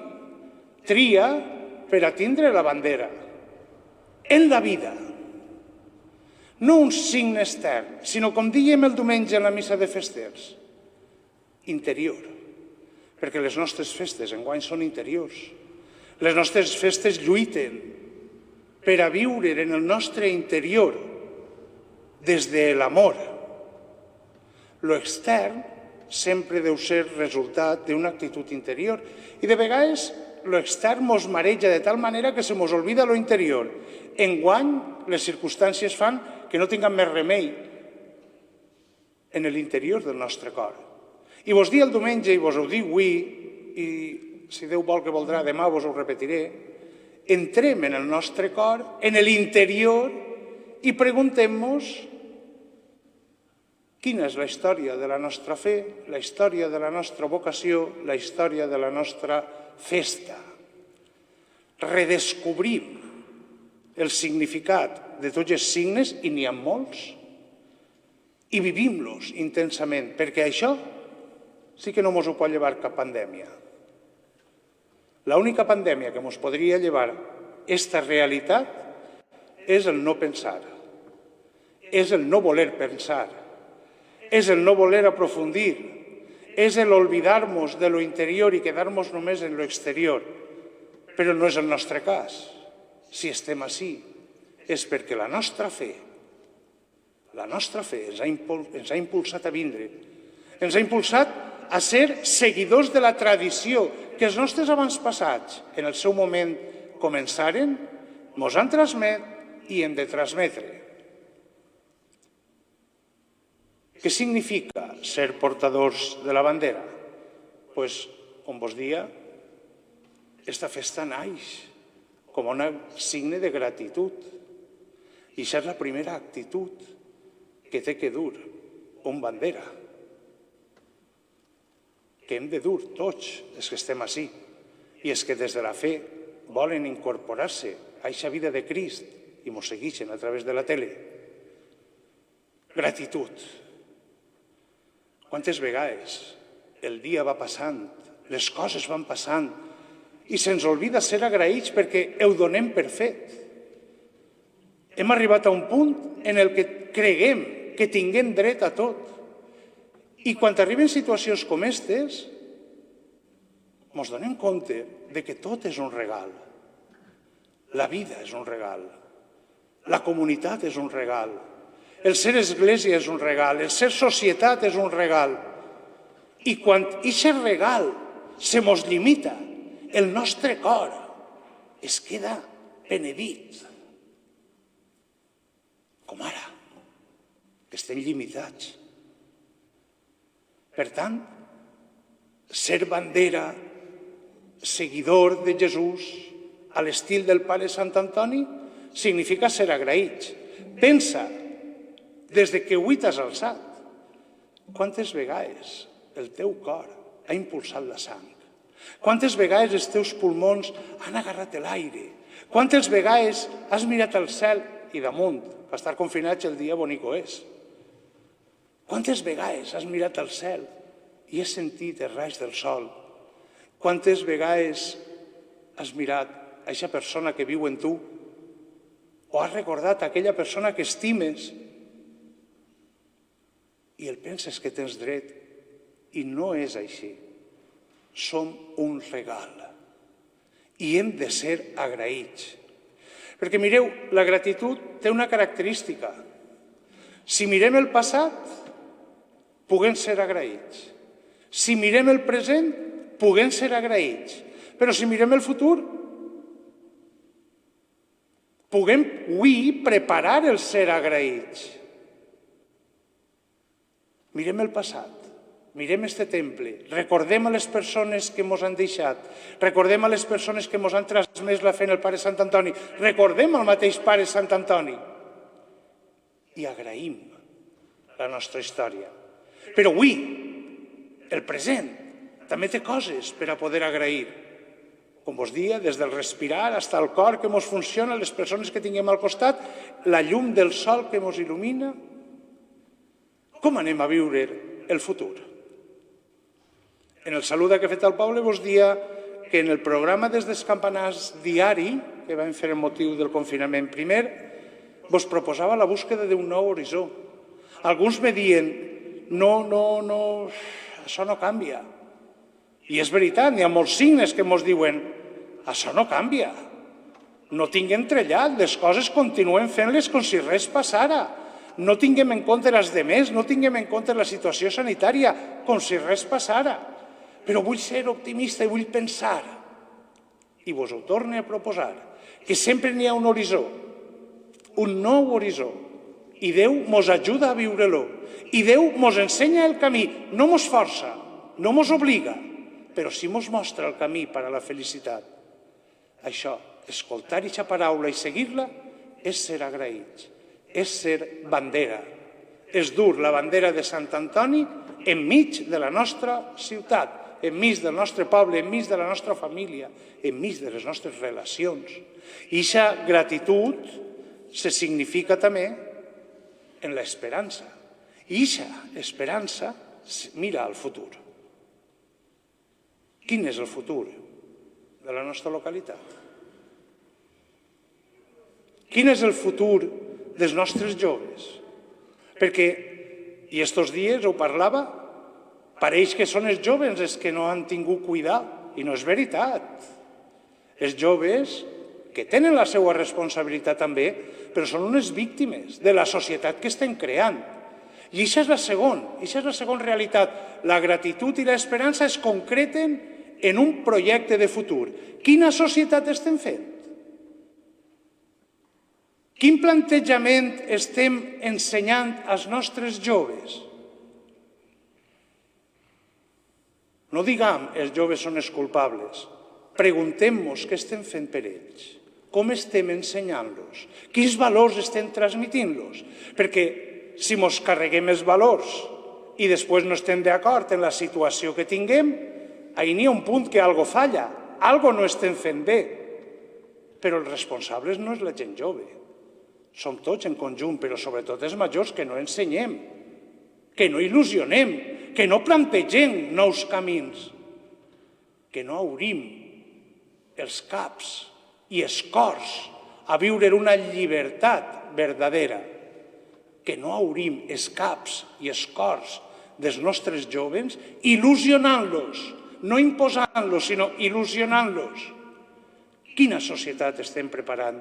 tria per a tindre la bandera en la vida. No un signe extern, sinó, com dèiem el diumenge en la missa de festers, interior. Perquè les nostres festes enguany són interiors. Les nostres festes lluiten per a viure en el nostre interior des de l'amor. Lo extern sempre deu ser resultat d'una actitud interior. I de vegades lo extern mos mareja de tal manera que se mos olvida lo interior. Enguany les circumstàncies fan que no tinguem més remei en l'interior del nostre cor. I vos dir el diumenge, i vos ho dic avui, i si Déu vol que voldrà, demà vos ho repetiré, entrem en el nostre cor, en l'interior, i preguntem-nos quina és la història de la nostra fe, la història de la nostra vocació, la història de la nostra festa. Redescobrim el significat de tots els signes, i n'hi ha molts, i vivim-los intensament, perquè això sí que no ens ho pot llevar cap pandèmia. L'única pandèmia que ens podria llevar aquesta realitat és el no pensar, és el no voler pensar, és el no voler aprofundir, és l'olvidar-nos de lo interior i quedar-nos només en lo exterior. Però no és el nostre cas. Si estem així, és perquè la nostra fe ens ha impulsat a vindre, ens ha impulsat a ser seguidors de la tradició que els nostres avantpassats en el seu moment començaren, ens han transmet i hem de transmetre. Què significa ser portadors de la bandera? Doncs, com vos dia, aquesta festa naix com un signe de gratitud. I això és la primera actitud que té que dur un bandera, que hem de dur tots els que estem així, i els que des de la fe volen incorporar-se a aquesta vida de Crist i ens segueixen a través de la tele. Gratitud. Quantes vegades el dia va passant, les coses van passant i se'ns oblida ser agraïts perquè ho donem per fet. Hem arribat a un punt en el que creguem que tinguem dret a tot. I quan arriben situacions com aquestes, ens donem compte de que tot és un regal. La vida és un regal. La comunitat és un regal. El ser església és un regal. El ser societat és un regal. I quan aquest regal se mos limita, el nostre cor es queda penedit. Com ara, que estem limitats. Per tant, ser bandera, seguidor de Jesús, a l'estil del pare Sant Antoni, significa ser agraïts. Pensa, des que avui t'has alçat, quantes vegades el teu cor ha impulsat la sang? Quantes vegades els teus pulmons han agarrat l'aire? Quantes vegades has mirat al cel i damunt, per estar confinats el dia bonico és? Quantes vegades has mirat al cel i has sentit els raigs del sol? Quantes vegades has mirat a aquesta persona que viu en tu? O has recordat aquella persona que estimes i el penses que tens dret i no és així. Som un regal i hem de ser agraïts. Perquè mireu, la gratitud té una característica. Si mirem el passat, puguem ser agraïts. Si mirem el present, puguem ser agraïts. Però si mirem el futur, puguem avui preparar el ser agraïts. Mirem el passat, mirem este temple, recordem a les persones que ens han deixat, recordem a les persones que ens han transmès la fe en el pare Sant Antoni, recordem al mateix pare Sant Antoni i agraïm la nostra història. Però avui, el present, també té coses per a poder agrair. Com vos dia, des del respirar fins al cor que ens funciona, les persones que tinguem al costat, la llum del sol que ens il·lumina. Com anem a viure el futur? En el saluda que ha fet el Poble vos dia que en el programa des dels campanars diari, que vam fer el motiu del confinament primer, vos proposava la búsqueda d'un nou horitzó. Alguns me diuen, no, això no canvia. I és veritat, n'hi ha molts signes que ens diuen, això no canvia. No tinguem trellat, les coses continuem fent-les com si res passara. No tinguem en compte les demés, no tinguem en compte la situació sanitària, com si res passara. Però vull ser optimista i vull pensar, i vos ho torno a proposar, que sempre n'hi ha un horitzó, un nou horitzó, i Déu mos ajuda a viure-lo, i Déu mos ensenya el camí, no mos força, no mos obliga, però sí mos mostra el camí per a la felicitat. Això, escoltar aquesta paraula i seguir-la, és ser agraïts. És ser bandera. És dur la bandera de Sant Antoni enmig de la nostra ciutat, enmig del nostre poble, enmig de la nostra família, enmig de les nostres relacions. I aquesta gratitud se significa també en l'esperança. I aquesta esperança mira al futur. Quin és el futur de la nostra localitat? Quin és el futur dels nostres joves? Perquè, i estos dies ho parlava, pareix que són els joves els que no han tingut cuidat, i no és veritat. Els joves, que tenen la seva responsabilitat també, però són unes víctimes de la societat que estem creant. I això és la segona realitat. La gratitud i l'esperança es concreten en un projecte de futur. Quina societat estem fent? Quin plantejament estem ensenyant als nostres joves? No diguem els joves són els culpables. Preguntem-nos què estem fent per ells. Com estem ensenyant-los? Quins valors estem transmitint-los? Perquè si ens carreguem els valors i després no estem d'acord en la situació que tinguem, ahir n'hi ha un punt que algo falla, algo no estem fent bé. Però els responsables no és la gent jove. Som tots en conjunt, però sobretot els majors, que no ensenyem, que no il·lusionem, que no plantegem nous camins. que no obrim els caps i els cors a viure una llibertat verdadera, que no obrim els caps i els cors dels nostres joves il·lusionant-los, no imposant-los, sinó il·lusionant-los. Quina societat estem preparant?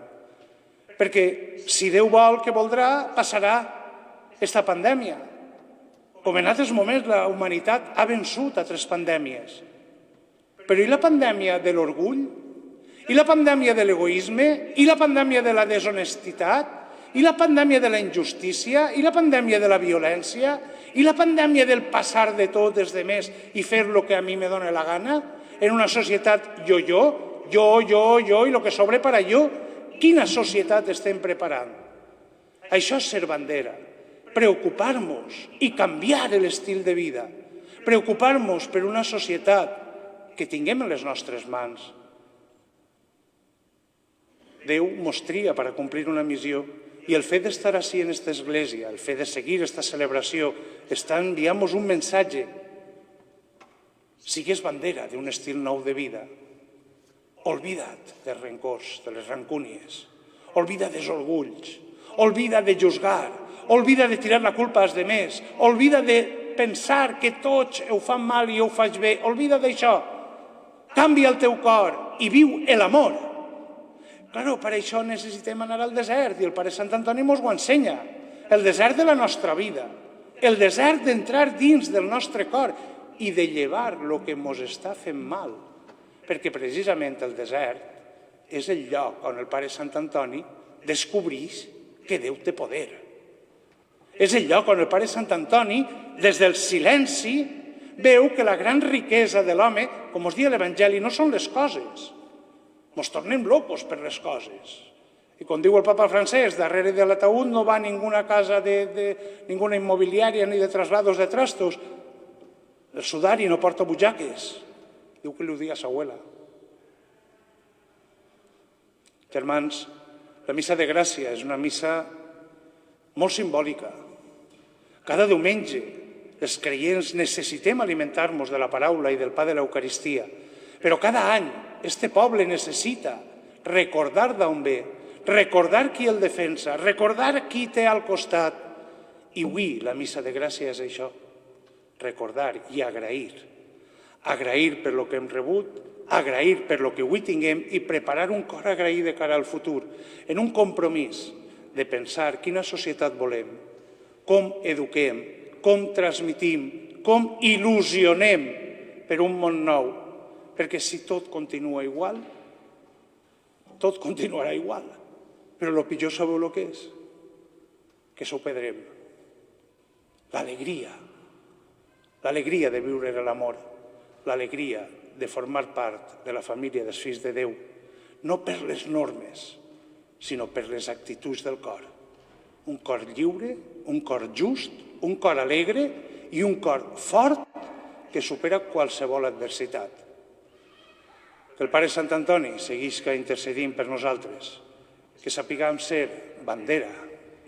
Perquè si Déu vol, que voldrà, passarà aquesta pandèmia. Com en altres moments la humanitat ha vençut altres pandèmies. Però i la pandèmia de l'orgull? I la pandèmia de l'egoisme? I la pandèmia de la deshonestitat? I la pandèmia de la injustícia? I la pandèmia de la violència? I la pandèmia del passar de tot des de més i fer el que a mi me dóna la gana? En una societat jo, i el que sobre per a jo? Quina societat estem preparant? Això és ser bandera. Preocupar-nos i canviar l'estil de vida. Preocupar-nos per una societat que tinguem en les nostres mans. Déu mos tria per a complir una missió i el fet d'estar així en aquesta església, el fet de seguir aquesta celebració, està enviant-nos un missatge. Sigues bandera d'un estil nou de vida. Oblida't dels rencors, de les rancúnies. Oblida't dels orgulls. Oblida't de juzgar. Oblida't de tirar la culpa als demés. Oblida't de pensar que tots ho fan mal i ho faig bé. Oblida't d'això. Canvia el teu cor i viu l'amor. Claro, per això necessitem anar al desert i el Pare Sant Antoni ens ho ensenya. El desert de la nostra vida. El desert d'entrar dins del nostre cor i de llevar el que ens està fent mal. Perquè precisament el desert és el lloc on el Pare Sant Antoni descobreix que Déu té poder. És el lloc on el Pare Sant Antoni, des del silenci, veu que la gran riquesa de l'home, com us diu l'Evangeli, no són les coses. Ens tornem locos per les coses. I com diu el papa francès, darrere de l'ataúd no va ninguna casa ninguna immobiliària ni de traslados de trastos. El sudari no porta butxaques. Diu que li ho digui a sa abuela. Germans, la missa de Gràcia és una missa molt simbòlica. Cada diumenge els creients necessitem alimentar-nos de la paraula i del pa de l'Eucaristia, però cada any este poble necessita recordar d'on ve, recordar qui el defensa, recordar qui té al costat. I avui la missa de Gràcia és això, recordar i agrair. Agrair per lo que hem rebut, agrair per lo que avui tinguem i preparar un cor agraït de cara al futur, en un compromís de pensar quina societat volem, com eduquem, com transmitim, com il·lusionem per un món nou. Perquè si tot continua igual, tot continuarà igual. Però el pitjor sabeu el que és? Que s'ho perdrem. L'alegria. L'alegria de viure l'amor. L'alegria de formar part de la família dels fills de Déu. No per les normes, sinó per les actituds del cor. Un cor lliure, un cor just, un cor alegre i un cor fort que supera qualsevol adversitat. Que el Pare Sant Antoni seguisca intercedint per nosaltres, que sapiguem ser bandera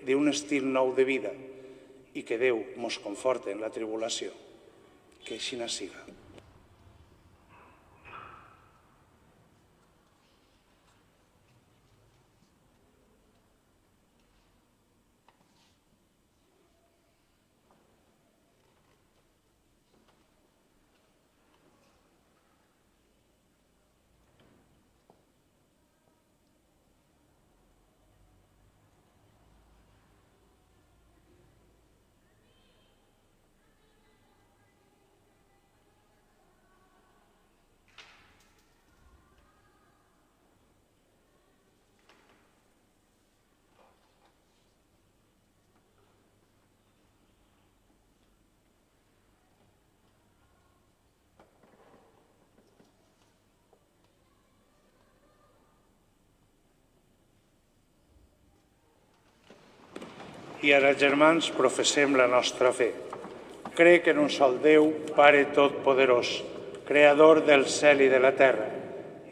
d'un estil nou de vida i que Déu mos conforte en la tribulació. Que així siga. I ara, germans, professem la nostra fe. Crec en un sol Déu, Pare Totpoderós, Creador del cel i de la terra,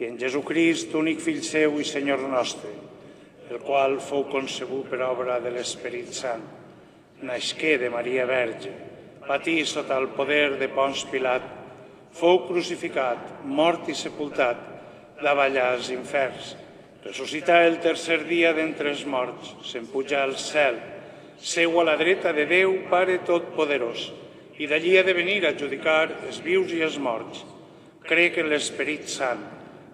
i en Jesucrist, únic Fill seu i Senyor nostre, el qual fou concebut per obra de l'Esperit Sant, nasqué de Maria Verge, patí sota el poder de Pons Pilat, fou crucificat, mort i sepultat, davallà als inferns. Ressuscità el tercer dia d'entre els morts, se'n pujà al cel, seu a la dreta de Déu, Pare Totpoderós, i d'allí ha de venir a judicar els vius i els morts. Crec en l'Esperit Sant,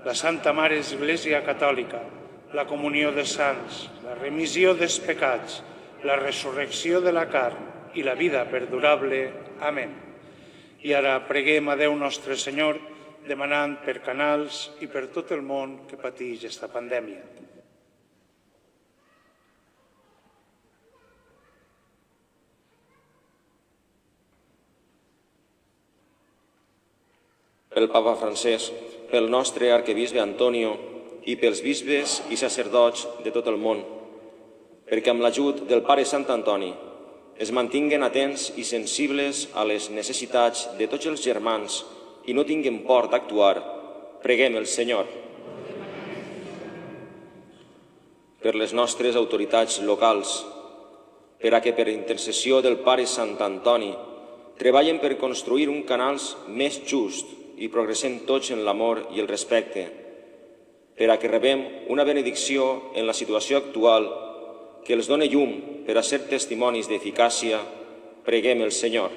la Santa Mare Església Catòlica, la comunió dels sants, la remissió dels pecats, la resurrecció de la carn i la vida perdurable. Amén. I ara preguem a Déu nostre Senyor, demanant per Canals i per tot el món que pateix aquesta pandèmia. Pel Papa Francesc, pel nostre arquebisbe Antonio i pels bisbes i sacerdots de tot el món, perquè amb l'ajut del Pare Sant Antoni es mantinguen atents i sensibles a les necessitats de tots els germans i no tinguin por d'actuar, preguem el Senyor. Per les nostres autoritats locals, per a que per intercessió del Pare Sant Antoni treballen per construir un canal més just i progressem tots en l'amor i el respecte, per a que rebem una benedicció en la situació actual que els doni llum per a ser testimonis d'eficàcia, preguem el Senyor.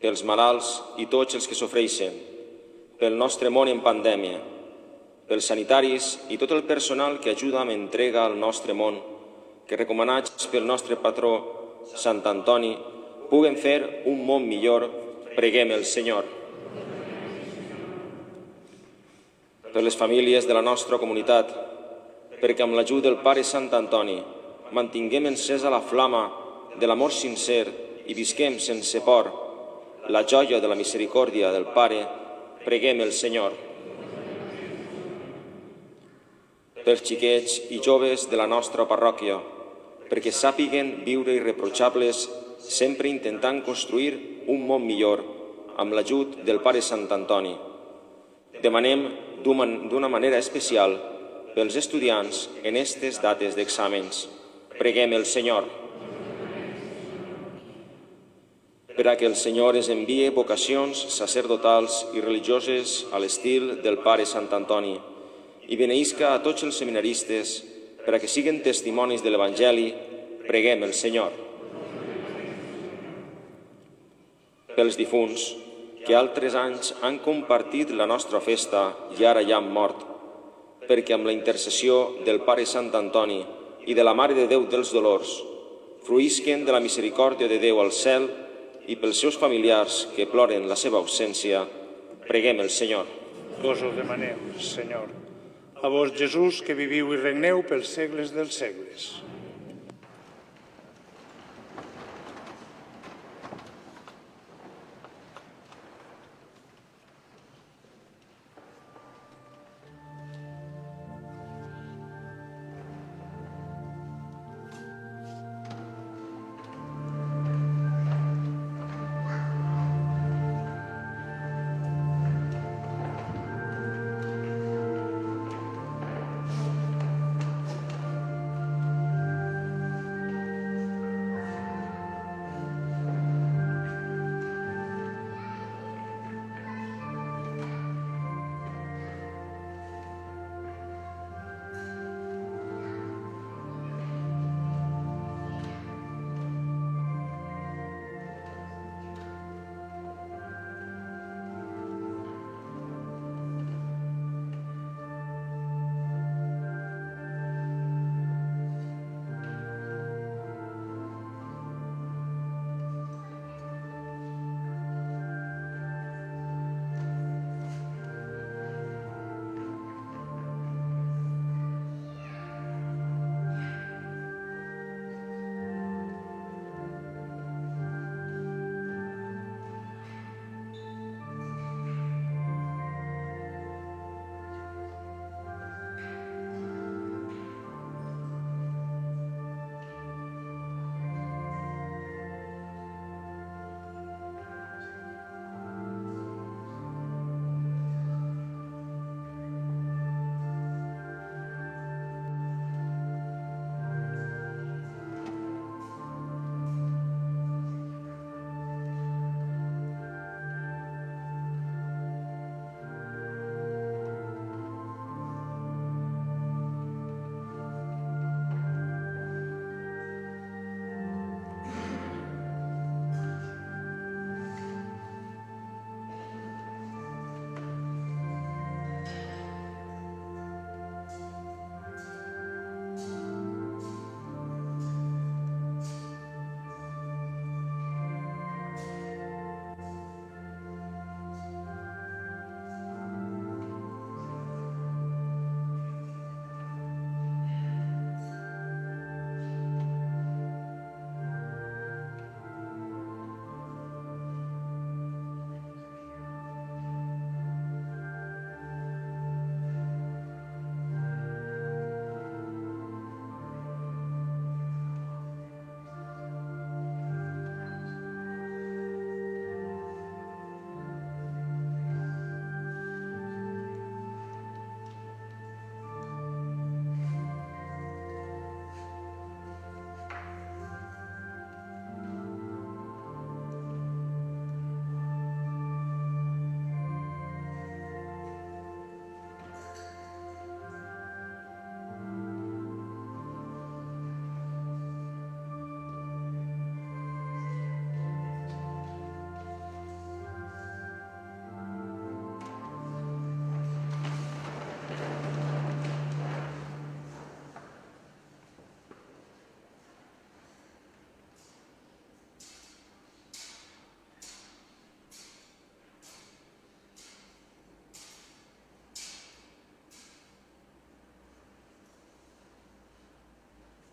Pels malalts i tots els que sofreixen, pel nostre món en pandèmia, pels sanitaris i tot el personal que ajuda amb entrega al nostre món, que recomanats pel nostre patró Sant Antoni puguen fer un món millor, preguem el Senyor. Per les famílies de la nostra comunitat, perquè amb l'ajut del Pare Sant Antoni mantinguem encesa la flama de l'amor sincer i visquem sense por la joia de la misericòrdia del Pare, preguem el Senyor. Pels xiquets i joves de la nostra parròquia, perquè sàpiguen viure irreprotxables sempre intentant construir un món millor amb l'ajut del Pare Sant Antoni. Demanem d'una manera especial pels estudiants en aquestes dates d'exàmens. Preguem el Senyor. Per a que el Senyor es envie vocacions sacerdotals i religioses a l'estil del Pare Sant Antoni i beneïsca a tots els seminaristes per a que siguen testimonis de l'Evangeli, preguem el Senyor. Pels difunts, que altres anys han compartit la nostra festa i ara ja han mort, perquè amb la intercessió del Pare Sant Antoni i de la Mare de Déu dels Dolors fruïsquen de la misericòrdia de Déu al cel i pels seus familiars que ploren la seva ausència, preguem el Senyor. Vos ho demanem, Senyor. A vos, Jesús, que viviu i regneu pels segles dels segles.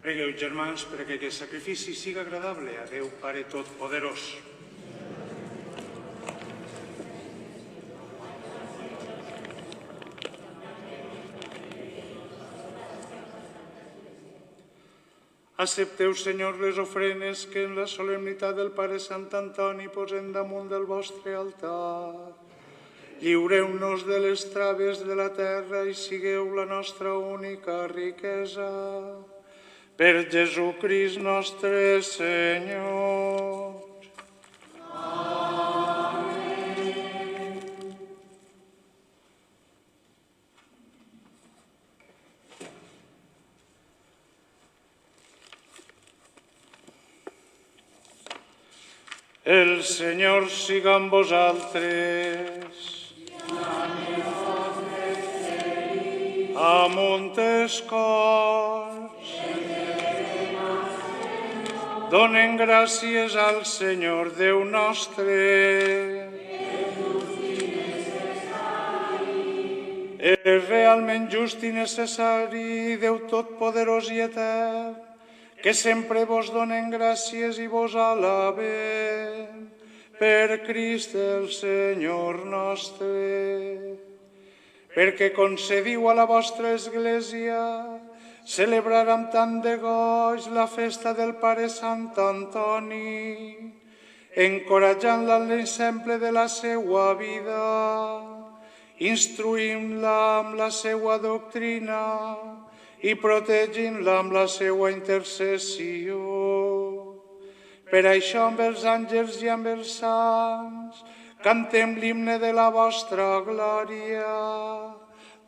Pregueu, germans, perquè aquest sacrifici siga agradable a Déu Pare Totpoderós. Accepteu, Senyor, les ofrenes que en la solemnitat del Pare Sant Antoni posem damunt del vostre altar. Lliureu-nos de les traves de la terra i sigueu la nostra única riquesa. Per Jesucrist nostre Senyor. El Senyor siga amb vosaltres. Amunt els cors. Donen gràcies al Senyor Déu nostre. És realment just i necessari, Déu Totpoderós i etern, que sempre vos donen gràcies i vos alabem per Crist el Senyor nostre, perquè concediu a la vostra Església celebrar amb tant de goig la festa del Pare Sant Antoni, encorajant-la en l'exemple de la seua vida, instruint-la amb la seua doctrina i protegint-la amb la seua intercessió. Per això, amb els àngels i amb els sants, cantem l'himne de la vostra glòria,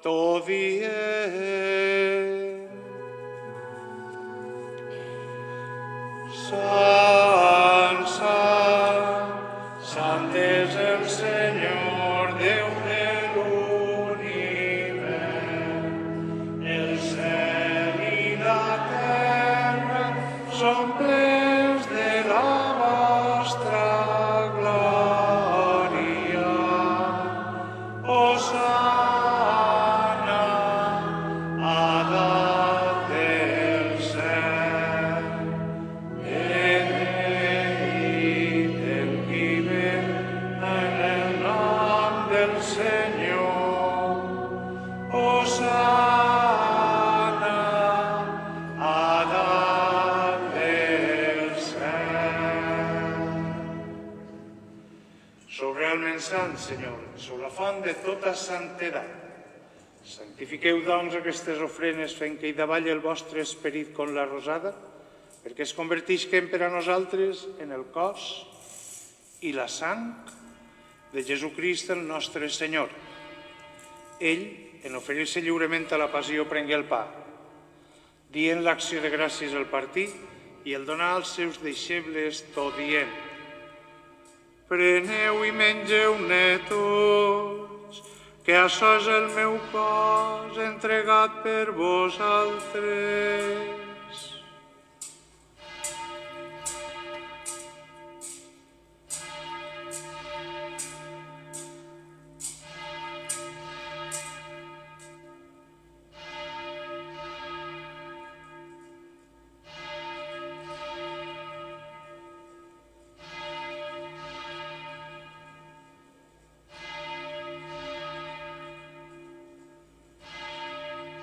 tot dient. Sant, sant, sant és el Senyor, Déu de l'univers. El cel i la terra són plens de la vostra glòria. Hosana a dalt del cel. Benedit el qui ve en el nom del Senyor. Hosana a dalt del cel. Sou realment sant, Senyor, sou la font de tota santedat. Santifiqueu, doncs, aquestes ofrenes fent que hi davalli el vostre esperit com la rosada, perquè es convertisquen per a nosaltres en el cos i la sang de Jesucrist el nostre Senyor. Ell, en oferir-se lliurement a la passió, prengué el pa, dient l'acció de gràcies al partir i el donar als seus deixebles tot dient: preneu i mengeu-ne tots, que això és el meu cos entregat per vosaltres.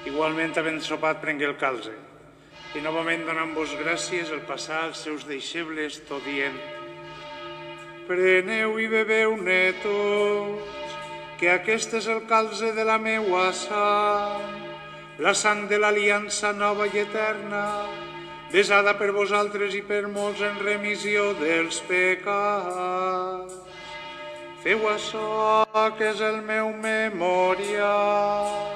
Igualment, havent sopat, prengué el calze, i novament donant-vos gràcies el passar als seus deixebles tot dient: preneu i beveu-ne tots, que aquest és el calze de la meua sang, la sang de l'aliança nova i eterna, besada per vosaltres i per molts en remissió dels pecats. Feu açò, que és el meu memorial.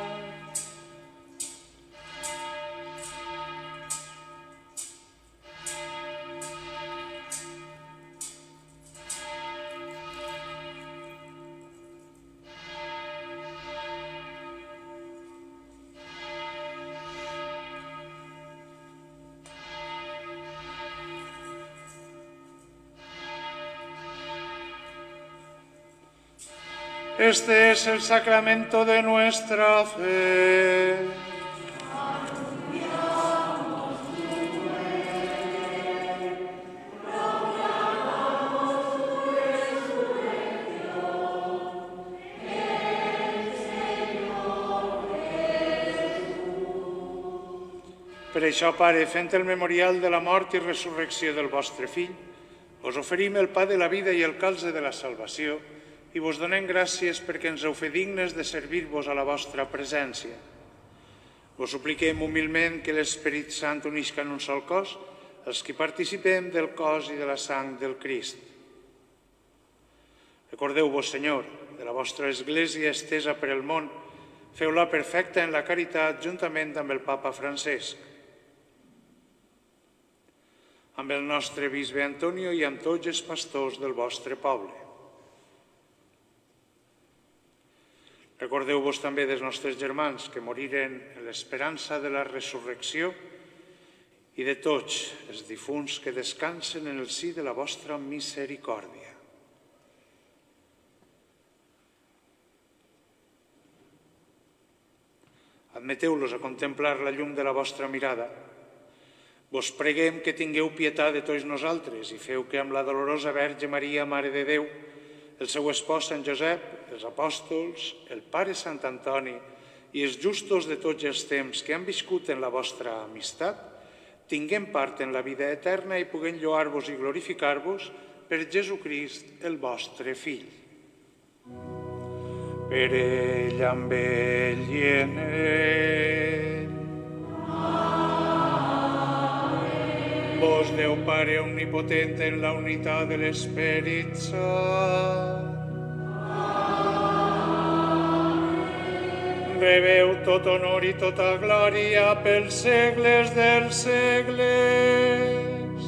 Este es el sacramento de nuestra fe. Anunciamos tu Per això, Pare, fent el memorial de la mort i resurrecció del vostre Fill, us oferim el pa de la vida i el calze de la salvació i vos donem gràcies perquè ens heu fet dignes de servir-vos a la vostra presència. Vos supliquem humilment que l'Esperit Sant unisca en un sol cos els que participem del cos i de la sang del Crist. Recordeu-vos, Senyor, de la vostra Església estesa per el món, feu-la perfecta en la caritat juntament amb el Papa Francesc, amb el nostre bisbe Antonio i amb tots els pastors del vostre poble. Recordeu-vos també dels nostres germans que moriren en l'esperança de la resurrecció i de tots els difunts que descansen en el si de la vostra misericòrdia. Admeteu-los a contemplar la llum de la vostra mirada. Vos preguem que tingueu pietat de tots nosaltres i feu que amb la dolorosa Verge Maria, Mare de Déu, el seu espòs Sant Josep, els apòstols, el Pare Sant Antoni i els justos de tots els temps que han viscut en la vostra amistat, tinguem part en la vida eterna i puguem lloar-vos i glorificar-vos per Jesucrist, el vostre Fill. Per ell, amb ell i en ell. Vos, Déu Pare omnipotent en la unitat de l'Esperit Sant. Rebeu tot honor i tota glòria pels segles dels segles.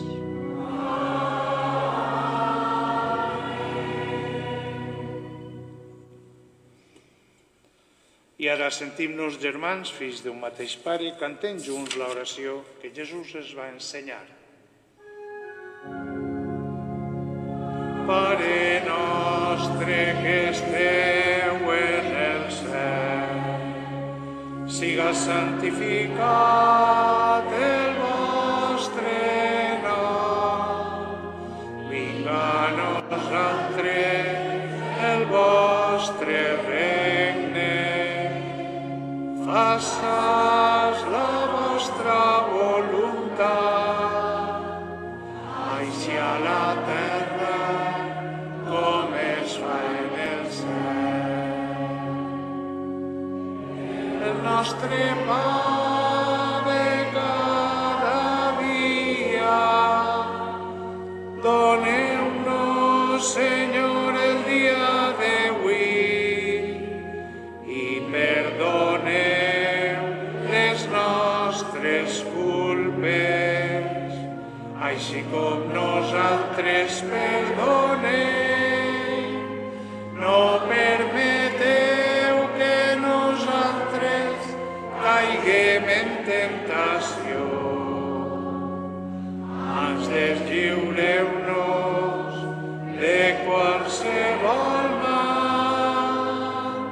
I ara sentim-nos germans, fills d'un mateix pare, cantem junts l'oració que Jesús ens va ensenyar. Pare nostre que esteu en el cel, siga santificat el vostre nom, vinga a nosaltres el vostre regne, faça's la vostra voluntat, així a la terra com es fa en el cel. El nostre pa de cada dia, doneu-nos, Senyor, el dia d'avui i perdoneu les nostres culpes, així com nosaltres perdonem. No permeteu que nosaltres caiguem en temptació, ans deslliureu-nos de qualsevol mal.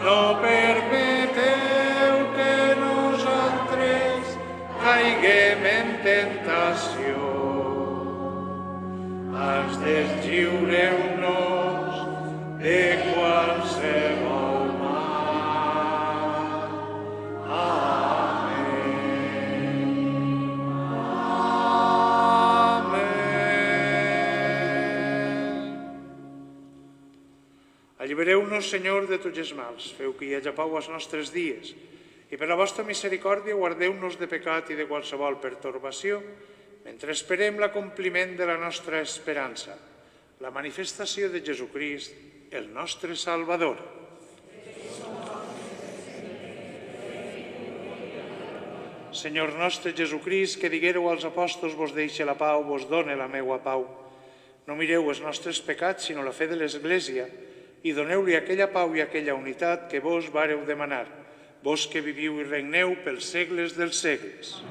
No permeteu que nosaltres caiguem en tentació, ans deslliureu-nos de qualsevol mal. Amén. Amén. Allibereu-nos, Senyor, de tots els mals. Feu que hi hagi pau als nostres dies i per la vostra misericòrdia guardeu-nos de pecat i de qualsevol pertorbació, mentre esperem l'acompliment de la nostra esperança, la manifestació de Jesucrist, el nostre Salvador. Senyor nostre Jesucrist, que diguéreu als apòstols, vos deixe la pau, vos done la meua pau. No mireu els nostres pecats, sinó la fe de l'Església, i doneu-li aquella pau i aquella unitat que vos vareu demanar, vos que viviu i regneu pels segles dels segles.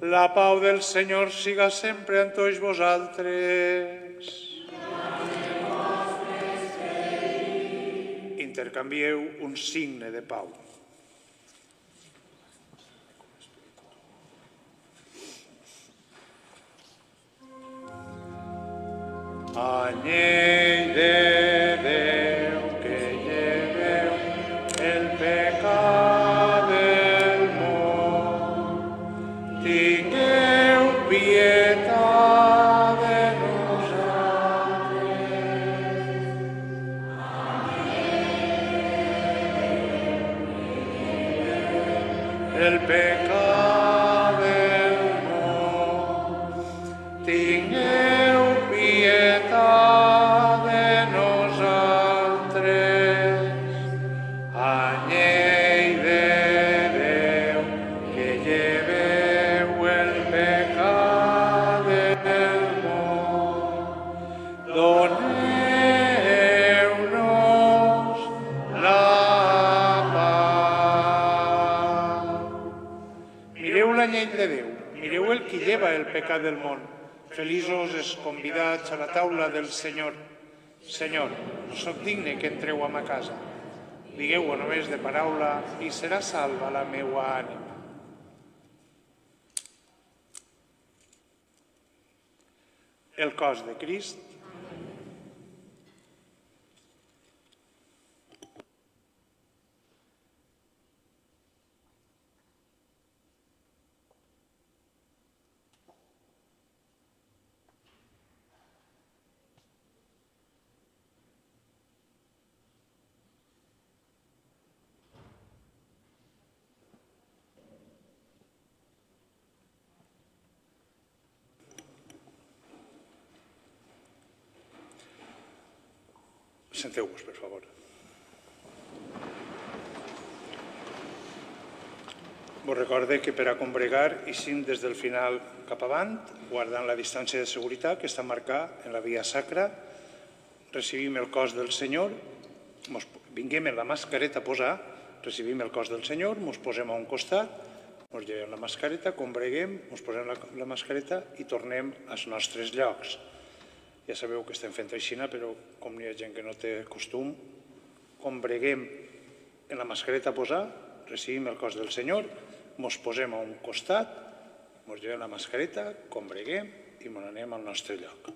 La pau del Senyor siga sempre amb tots vosaltres. Intercanvieu un signe de pau. Anyell de Déu que lleveu el pecat del món, el pecat del món. Tingueu pietat de nosaltres, anyell de Déu, que lleveu el pecat del món. Doneu-nos la paz. Mireu l'anyell de Déu, mireu el qui lleva el pecat del món. Feliços els convidats a la taula del Senyor. Senyor, soc digne que entreu a ma casa. Digueu-ho només de paraula i serà salva la meua ànima. El cos de Crist. Senteu-vos, per favor. Vos recorde que per a combregar eixim des del final cap avant, guardant la distància de seguretat que està marcada en la via sacra. Recibim el cos del Senyor, vinguem en la mascareta a posar, recibim el cos del Senyor, ens posem a un costat, ens llevem la mascareta, combreguem, ens posem la mascareta i tornem als nostres llocs. Ja sabeu que estem fent així, però com hi ha gent que no té costum, combreguem en la mascareta a posar, recibim el cos del Senyor, ens posem a un costat, ens llevem la mascareta, combreguem i ens anem al nostre lloc.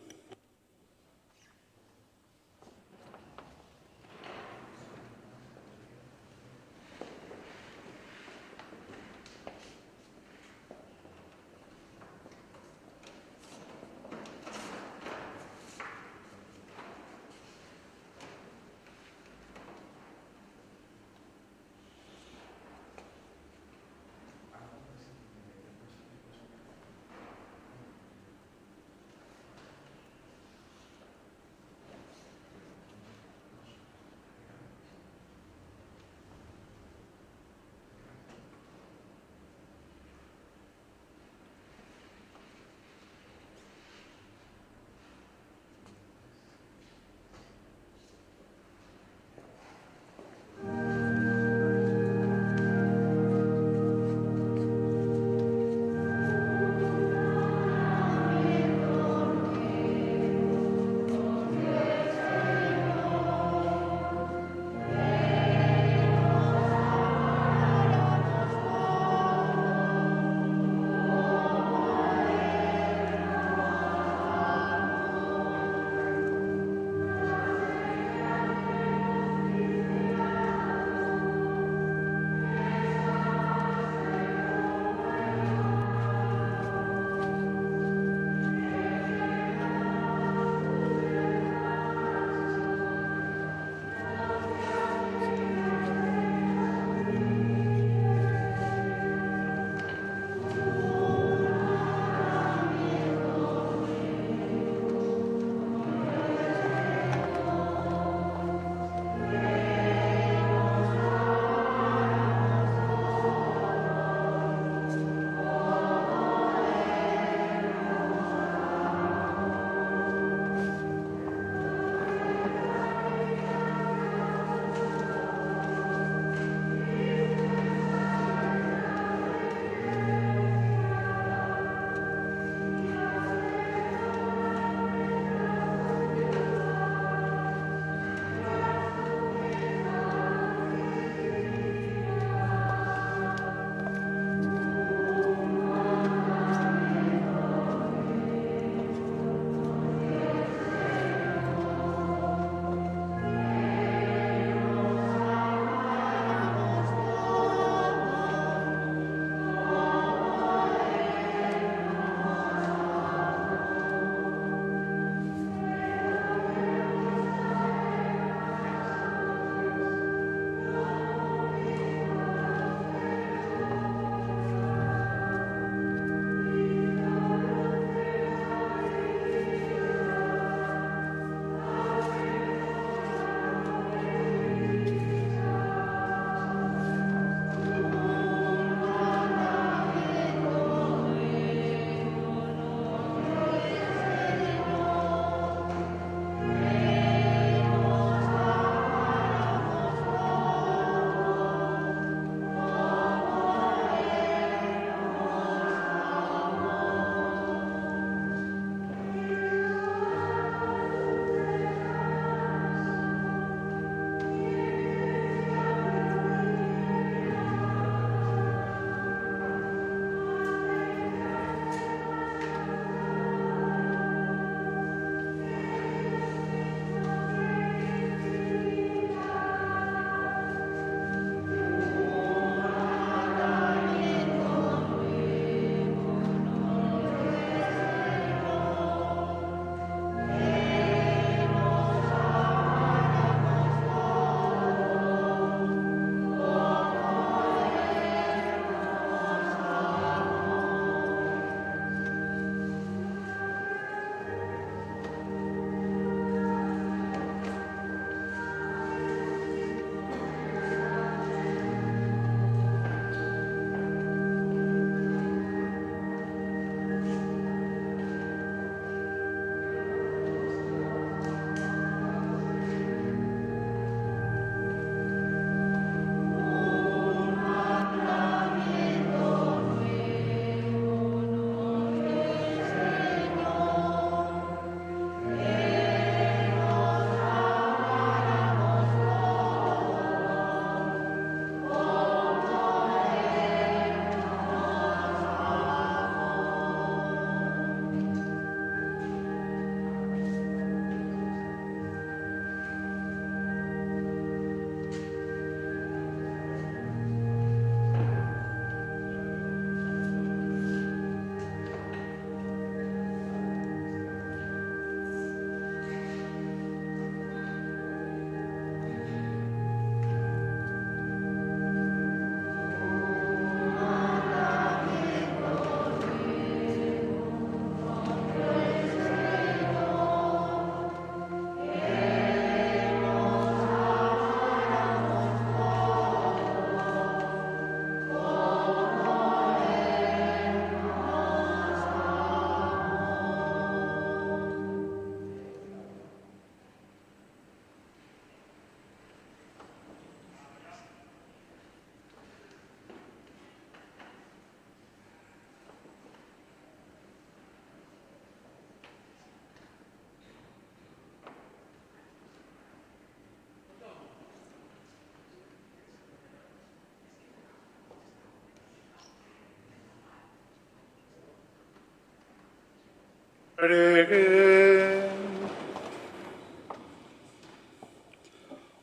Preguem.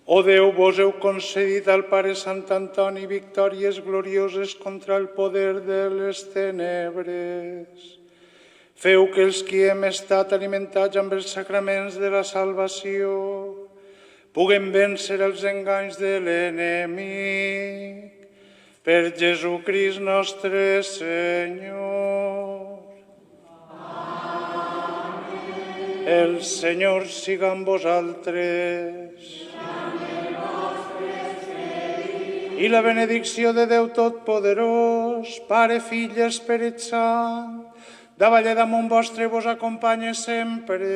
O Déu, vos heu concedit al Pare Sant Antoni victòries glorioses contra el poder de les tenebres. Feu que els qui hem estat alimentats amb els sacraments de la salvació puguem vèncer els enganys de l'enemic. Per Jesucrist nostre Senyor. Amén. El Senyor siga amb vosaltres. I la benedicció de Déu Totpoderós, Pare, Fill i Esperit Sant, davall damunt vostre vos acompanye sempre.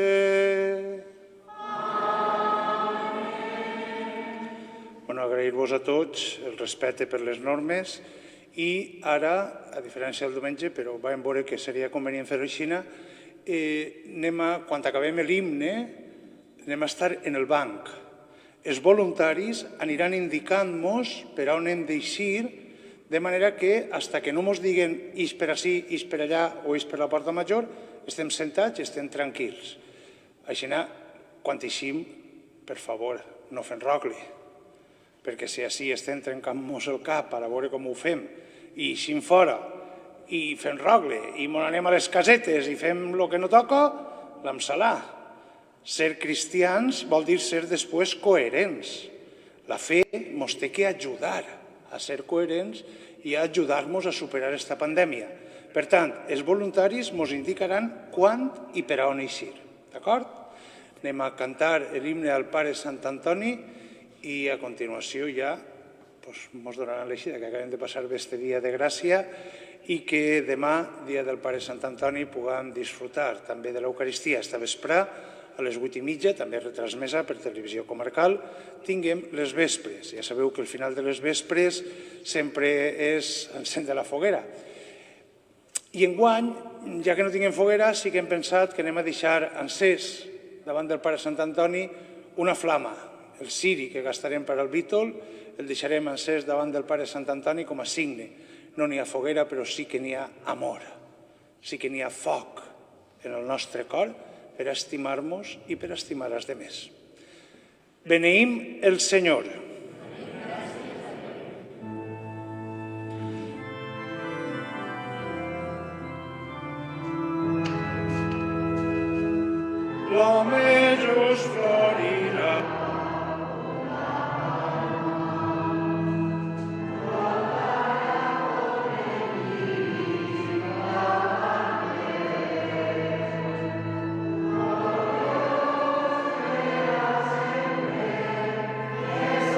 Bueno, agrair-vos a tots el respecte per les normes i ara, a diferència del diumenge, però vam veure que seria convenient fer-ho així, quan acabem l'himne, anem a estar en el banc. Els voluntaris aniran indicant-nos per on hem d'eixir, de manera que, fins que no ens diguen ix per ací, ix per allà o ix per la porta major, estem sentats i estem tranquils. Així, quan eixim, per favor, no fem rogli, perquè si així estem trencant-nos el cap a veure com ho fem i eixim fora i fem rogle i ens anem a les casetes i fem el que no toca, l'emsalà. Ser cristians vol dir ser després coherents. La fe ens té que ajudar a ser coherents i a ajudar-nos a superar aquesta pandèmia. Per tant, els voluntaris ens indicaran quan i per a on eixir. D'acord? Anem a cantar l'himne al Pare Sant Antoni i a continuació ja ens donaran l'eixida que acabem de passar bé este dia de gràcia i que demà, dia del Pare Sant Antoni, puguem disfrutar també de l'Eucaristia esta vesprà a les 8:30, també retransmesa per televisió comarcal, tinguem les vespres. Ja sabeu que el final de les vespres sempre és encendre la foguera. I enguany, ja que no tinguem foguera, sí que hem pensat que anem a deixar encès davant del Pare Sant Antoni una flama. El ciri que gastarem per al Vítol el deixarem encès davant del Pare Sant Antoni com a signe. No n'hi ha foguera, però sí que n'hi ha amor. Sí que n'hi ha foc en el nostre cor per estimar-nos i per estimar els demés. Beneïm el Senyor. L'home just florirà. Yes,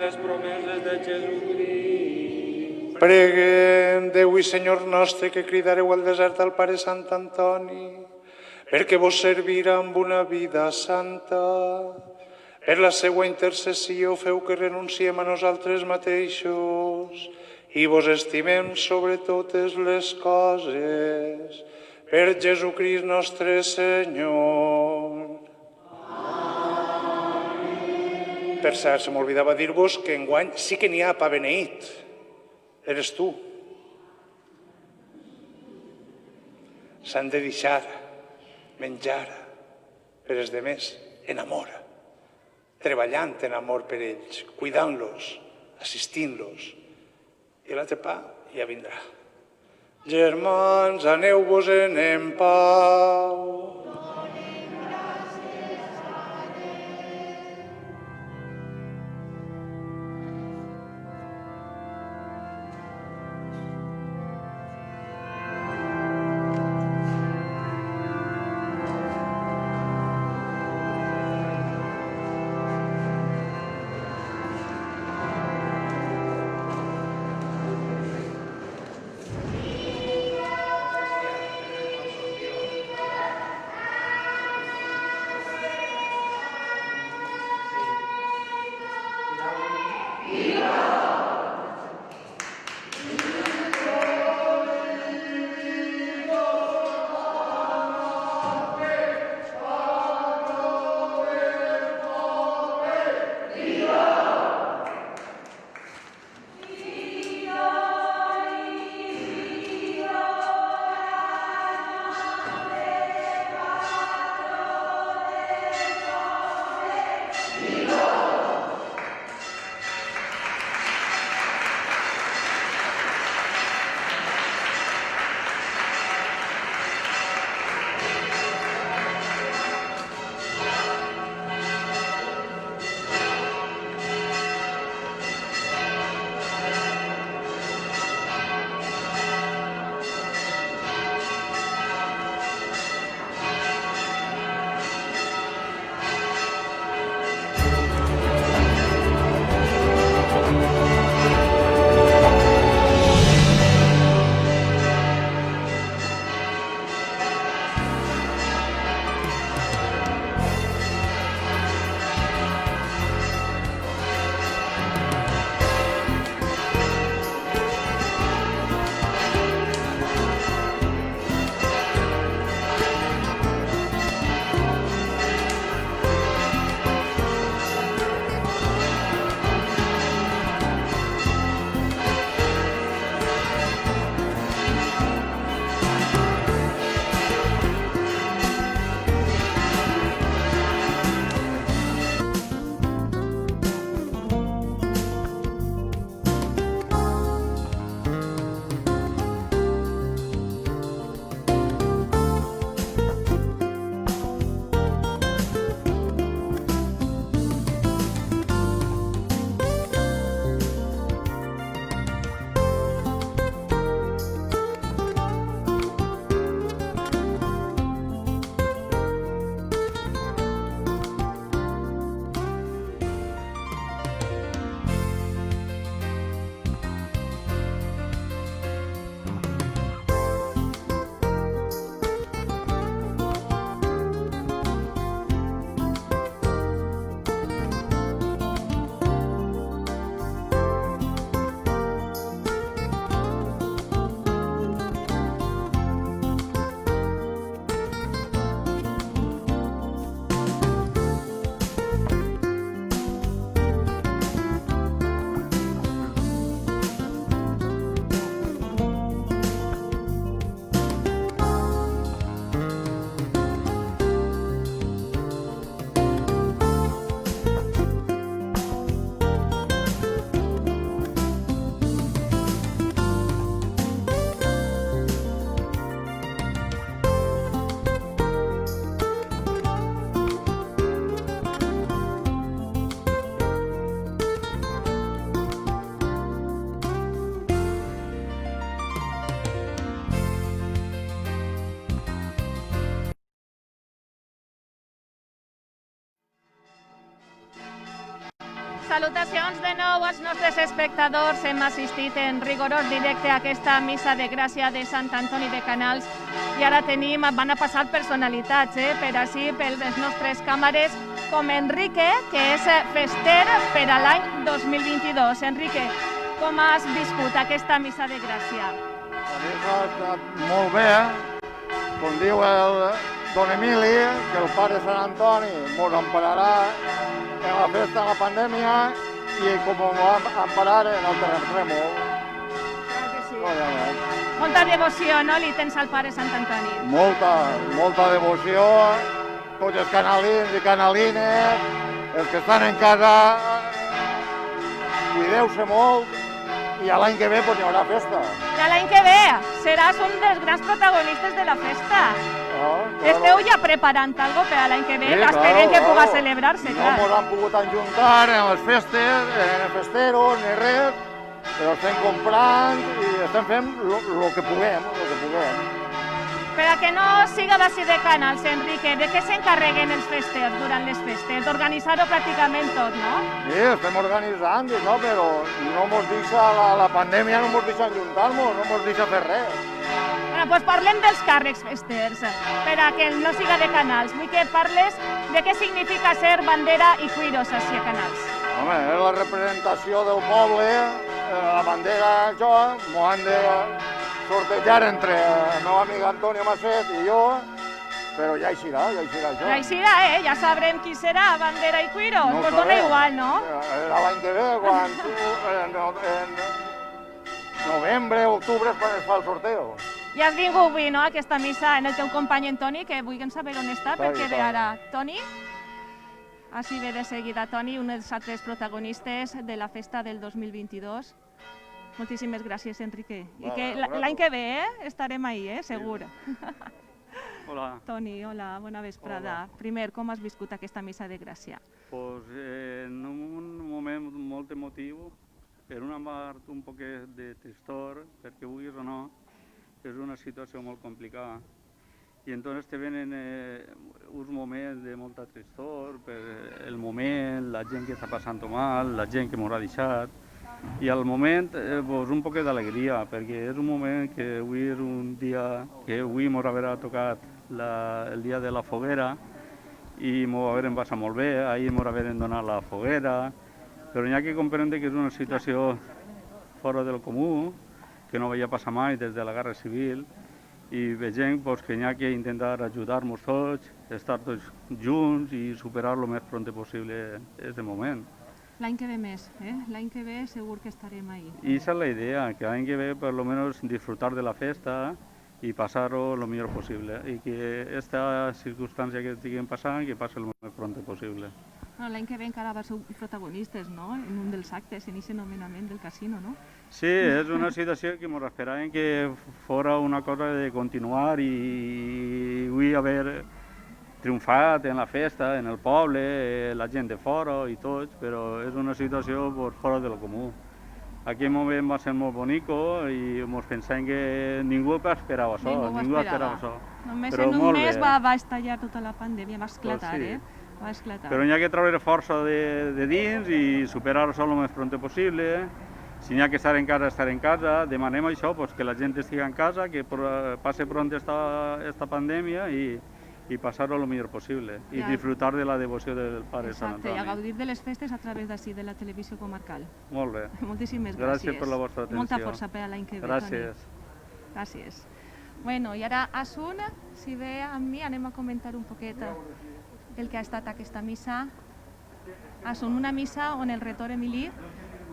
les promeses de Jesucrist. Preguem, Déu i Senyor nostre, que cridareu al desert al Pare Sant Antoni, perquè vos servirà amb una vida santa. Per la seva intercessió feu que renunciem a nosaltres mateixos i vos estimem sobre totes les coses. Per Jesucrist nostre Senyor. Amén. Per cert, se m'oblidava dir-vos que enguany sí que n'hi ha pa beneït. Eres tu. S'han de deixar menjar per els demés en amor, treballant en amor per ells, cuidant-los, assistint-los. I l'altre pa ja vindrà. Germans, aneu-vos-en en pau. Salutacions de nou als nostres espectadors. Hem assistit en rigorós directe a aquesta missa de gràcia de Sant Antoni de Canals i ara van a passar personalitats per així, per les nostres càmeres, com Enrique, que és fester per a l'any 2022. Enrique, com has viscut aquesta missa de gràcia? La missa ha estat molt bé, com diu el Don Emili, que el pare Sant Antoni ens empararà en la festa de la pandèmia i com ho va emparar en el terratrèmol. Clar que sí. Obviament. Molta devoció, no, li tens al pare Sant Antoni? Molta devoció. Tots els canalins i canalines, els que estan en casa, cuideu-se molt i l'any que ve hi haurà festa. I l'any que ve seràs un dels grans protagonistes de la festa. Esteu ja preparant alguna cosa per a l'any que ve, que esperem que pugui celebrar-se, clar. No ens han pogut ajuntar en les festes, en el festero, ni res, però estem comprant i estem fent el que puguem, Per a que no siga d'ací de Canals, Enrique, de què s'encarreguen els festers durant les festes? D'organitzar-ho pràcticament tot, no? Sí, estem organitzant, no? Però no mos deixa, la pandèmia no mos deixa ajuntar-nos, no mos deixa fer res. Bueno, doncs parlem dels càrrecs festers, per a que no siga de Canals. Vull que parles de què significa ser bandera i cuiros així a Canals. Home, és la representació del poble, la bandera, això, m'ho han de sortejar entre el meu amic Antonio Masset i jo, però ja hi serà això. Ja hi serà, ja sabrem qui serà, bandera i cuiros, doncs dona igual, no? L'any que ve, quan en novembre, octubre és quan es fa el sorteo. Ja has vingut avui, no?, a aquesta missa en el teu company en Toni, que vull saber on està, perquè ve ara. Toni? Així ve de seguida, Toni, un dels altres protagonistes de la festa del 2022. Moltíssimes gràcies, Enrique. I que l'any que ve estarem ahí, segur. Hola. Toni, hola, bona vesprada. Primer, com has viscut aquesta missa de gràcia? Pues en un moment molt emotiu, per una part un poc de tristor, perquè vulguis o no, és una situació molt complicada. I entonces te venen uns moments de molta tristor per el moment, la gent que està passant mal, la gent que m'ho ha deixat. I al moment pues, un poc d'alegria, perquè és un moment que avui és un dia que avui m'ho haurà tocat el dia de la foguera i m'ho haurem passat molt bé, ahir m'ho haurem donat la foguera, però n'hi ha que comprendre que és una situació fora del comú, que no havia passat mai des de la Guerra Civil, i veiem pues, que n'hi ha que intentar ajudar-nos tots, estar tots junts i superar el més pront possible aquest moment. L'any que ve més, l'any que ve segur que estarem ahí. I esa és la idea, que l'any que ve per lo menos disfrutar de la festa i passar-ho el millor possible i que aquesta circumstància que estiguem passant que passi el més pront possible. Bueno, l'any que ve encara va ser protagonistes, no?, en un dels actes, en aquest nomenament del casino, no? Sí, és una situació que ens esperàvem que fora una cosa de continuar i avui haver triomfat en la festa, en el poble, la gent de fora i tots, però és una situació fora del comú. Aquell moment va ser molt bonic i ens pensem que ningú esperava això. Només en un mes va estallar tota la pandèmia, va esclatar, va esclatar. Però n'hi ha que treure força de dins i superar-ho el més pront possible. Si n'hi ha que estar en casa, demanem això, que la gent estigui en casa, que passi pront esta pandèmia i passar-ho el millor possible i disfrutar de la devoció del pare Sant Antoni. Exacte, i a gaudir de les festes a través d'ací, de la televisió comarcal. Molt bé. Moltíssimes gràcies. Gràcies per la vostra atenció. Molta força per a l'any que ve, Gràcies. Toni. Gràcies. Bueno, i ara Asun, si ve amb mi, anem a comentar un poquet el que ha estat aquesta missa. Asun, una missa on el retor Emili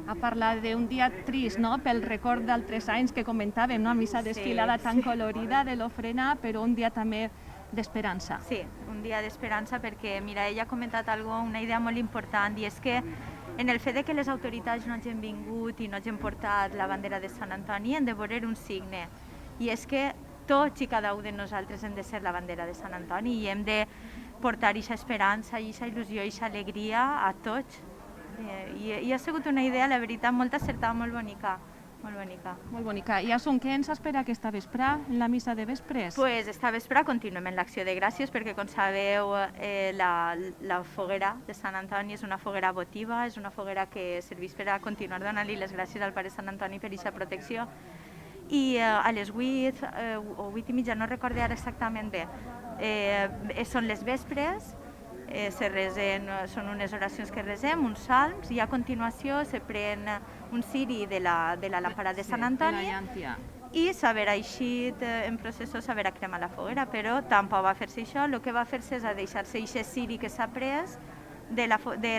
ha parlat d'un dia trist, no?, pel record d'altres anys que comentàvem, no?, missa desfilada tan colorida de l'ofrena, però un dia també d'esperança. Sí, un dia d'esperança perquè, mira, ella ha comentat una idea molt important i és que en el fet de que les autoritats no hagin vingut i no hagin portat la bandera de Sant Antoni hem de veure un signe i és que tots i cada un de nosaltres hem de ser la bandera de Sant Antoni i hem de portar aquesta esperança, aquesta il·lusió, aquesta alegria a tots. I ha sigut una idea, la veritat, molt acertada, molt bonica. molt bonica. Molt bonica. I Assun, què ens espera aquesta vesprà, en la missa de vespres? Pues esta vespre continuem en l'acció de gràcies perquè, com sabeu, la foguera de Sant Antoni és una foguera votiva, és una foguera que serveix per a continuar donant-li les gràcies al Pare Sant Antoni per aquesta protecció. I a les 8 o 8 i mitja, no recorde ara exactament bé, són les vespres, se resen, són unes oracions que resem, uns salms, i a continuació se pren un ciri de la làmpara de Sant Antoni i s'haverà eixit en processó, s'haverà cremat la foguera, però tampoc va fer-se això. El que va fer-se és a deixar-se aquest ciri que s'ha pres de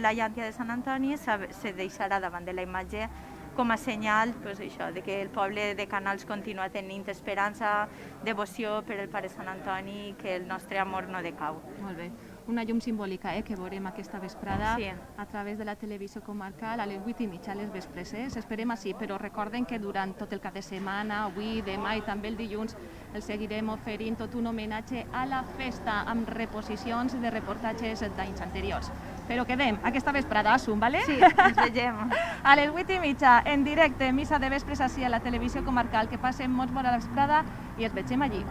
la llàntia de Sant Antoni, se deixarà davant de la imatge com a senyal de que el poble de Canals continua tenint esperança, devoció per el Pare Sant Antoni, i que el nostre amor no decau. Molt bé. Una llum simbòlica que veurem aquesta vesprada Sí. a través de la televisió comarcal a les 8 i mitja, a les vespres. S'esperem així, però recorden que durant tot el cap de setmana, avui, demà i també el dilluns, el seguirem oferint tot un homenatge a la festa amb reposicions de reportatges d'anys anteriors. Però quedem aquesta vesprada, Assun, vale? Sí, ens vegem. A les 8 i mitja, en directe, missa de vespres així a la televisió comarcal. Que passem molt bona la vesprada i ens vegem allí.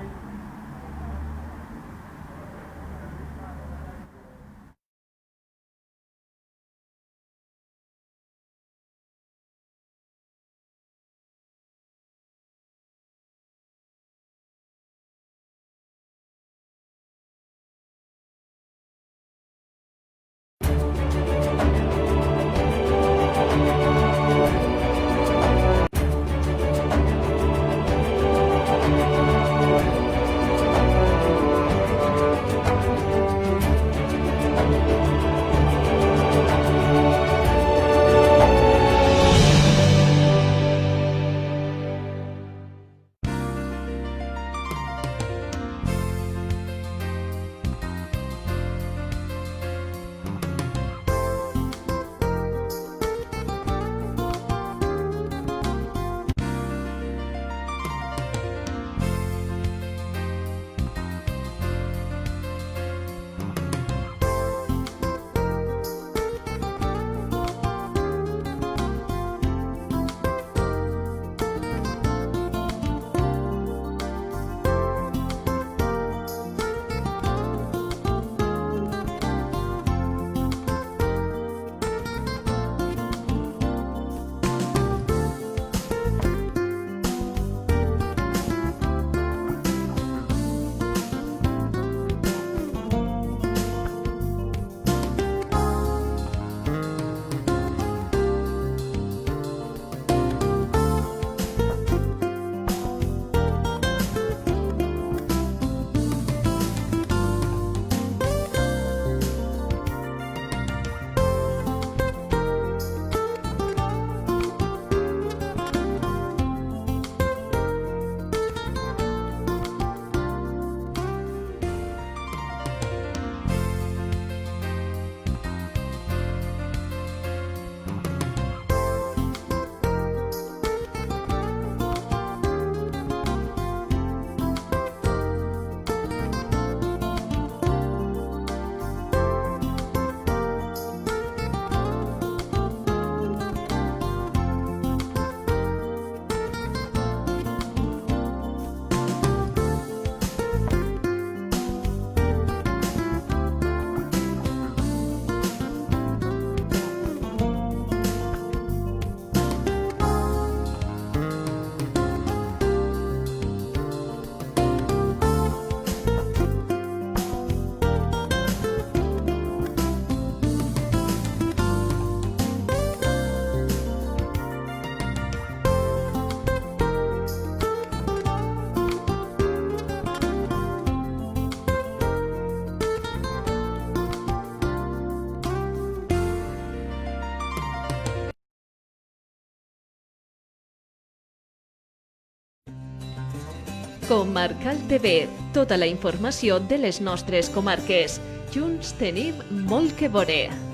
Comarcal TV, tota la informació de les nostres comarques. Junts tenim molt que veure.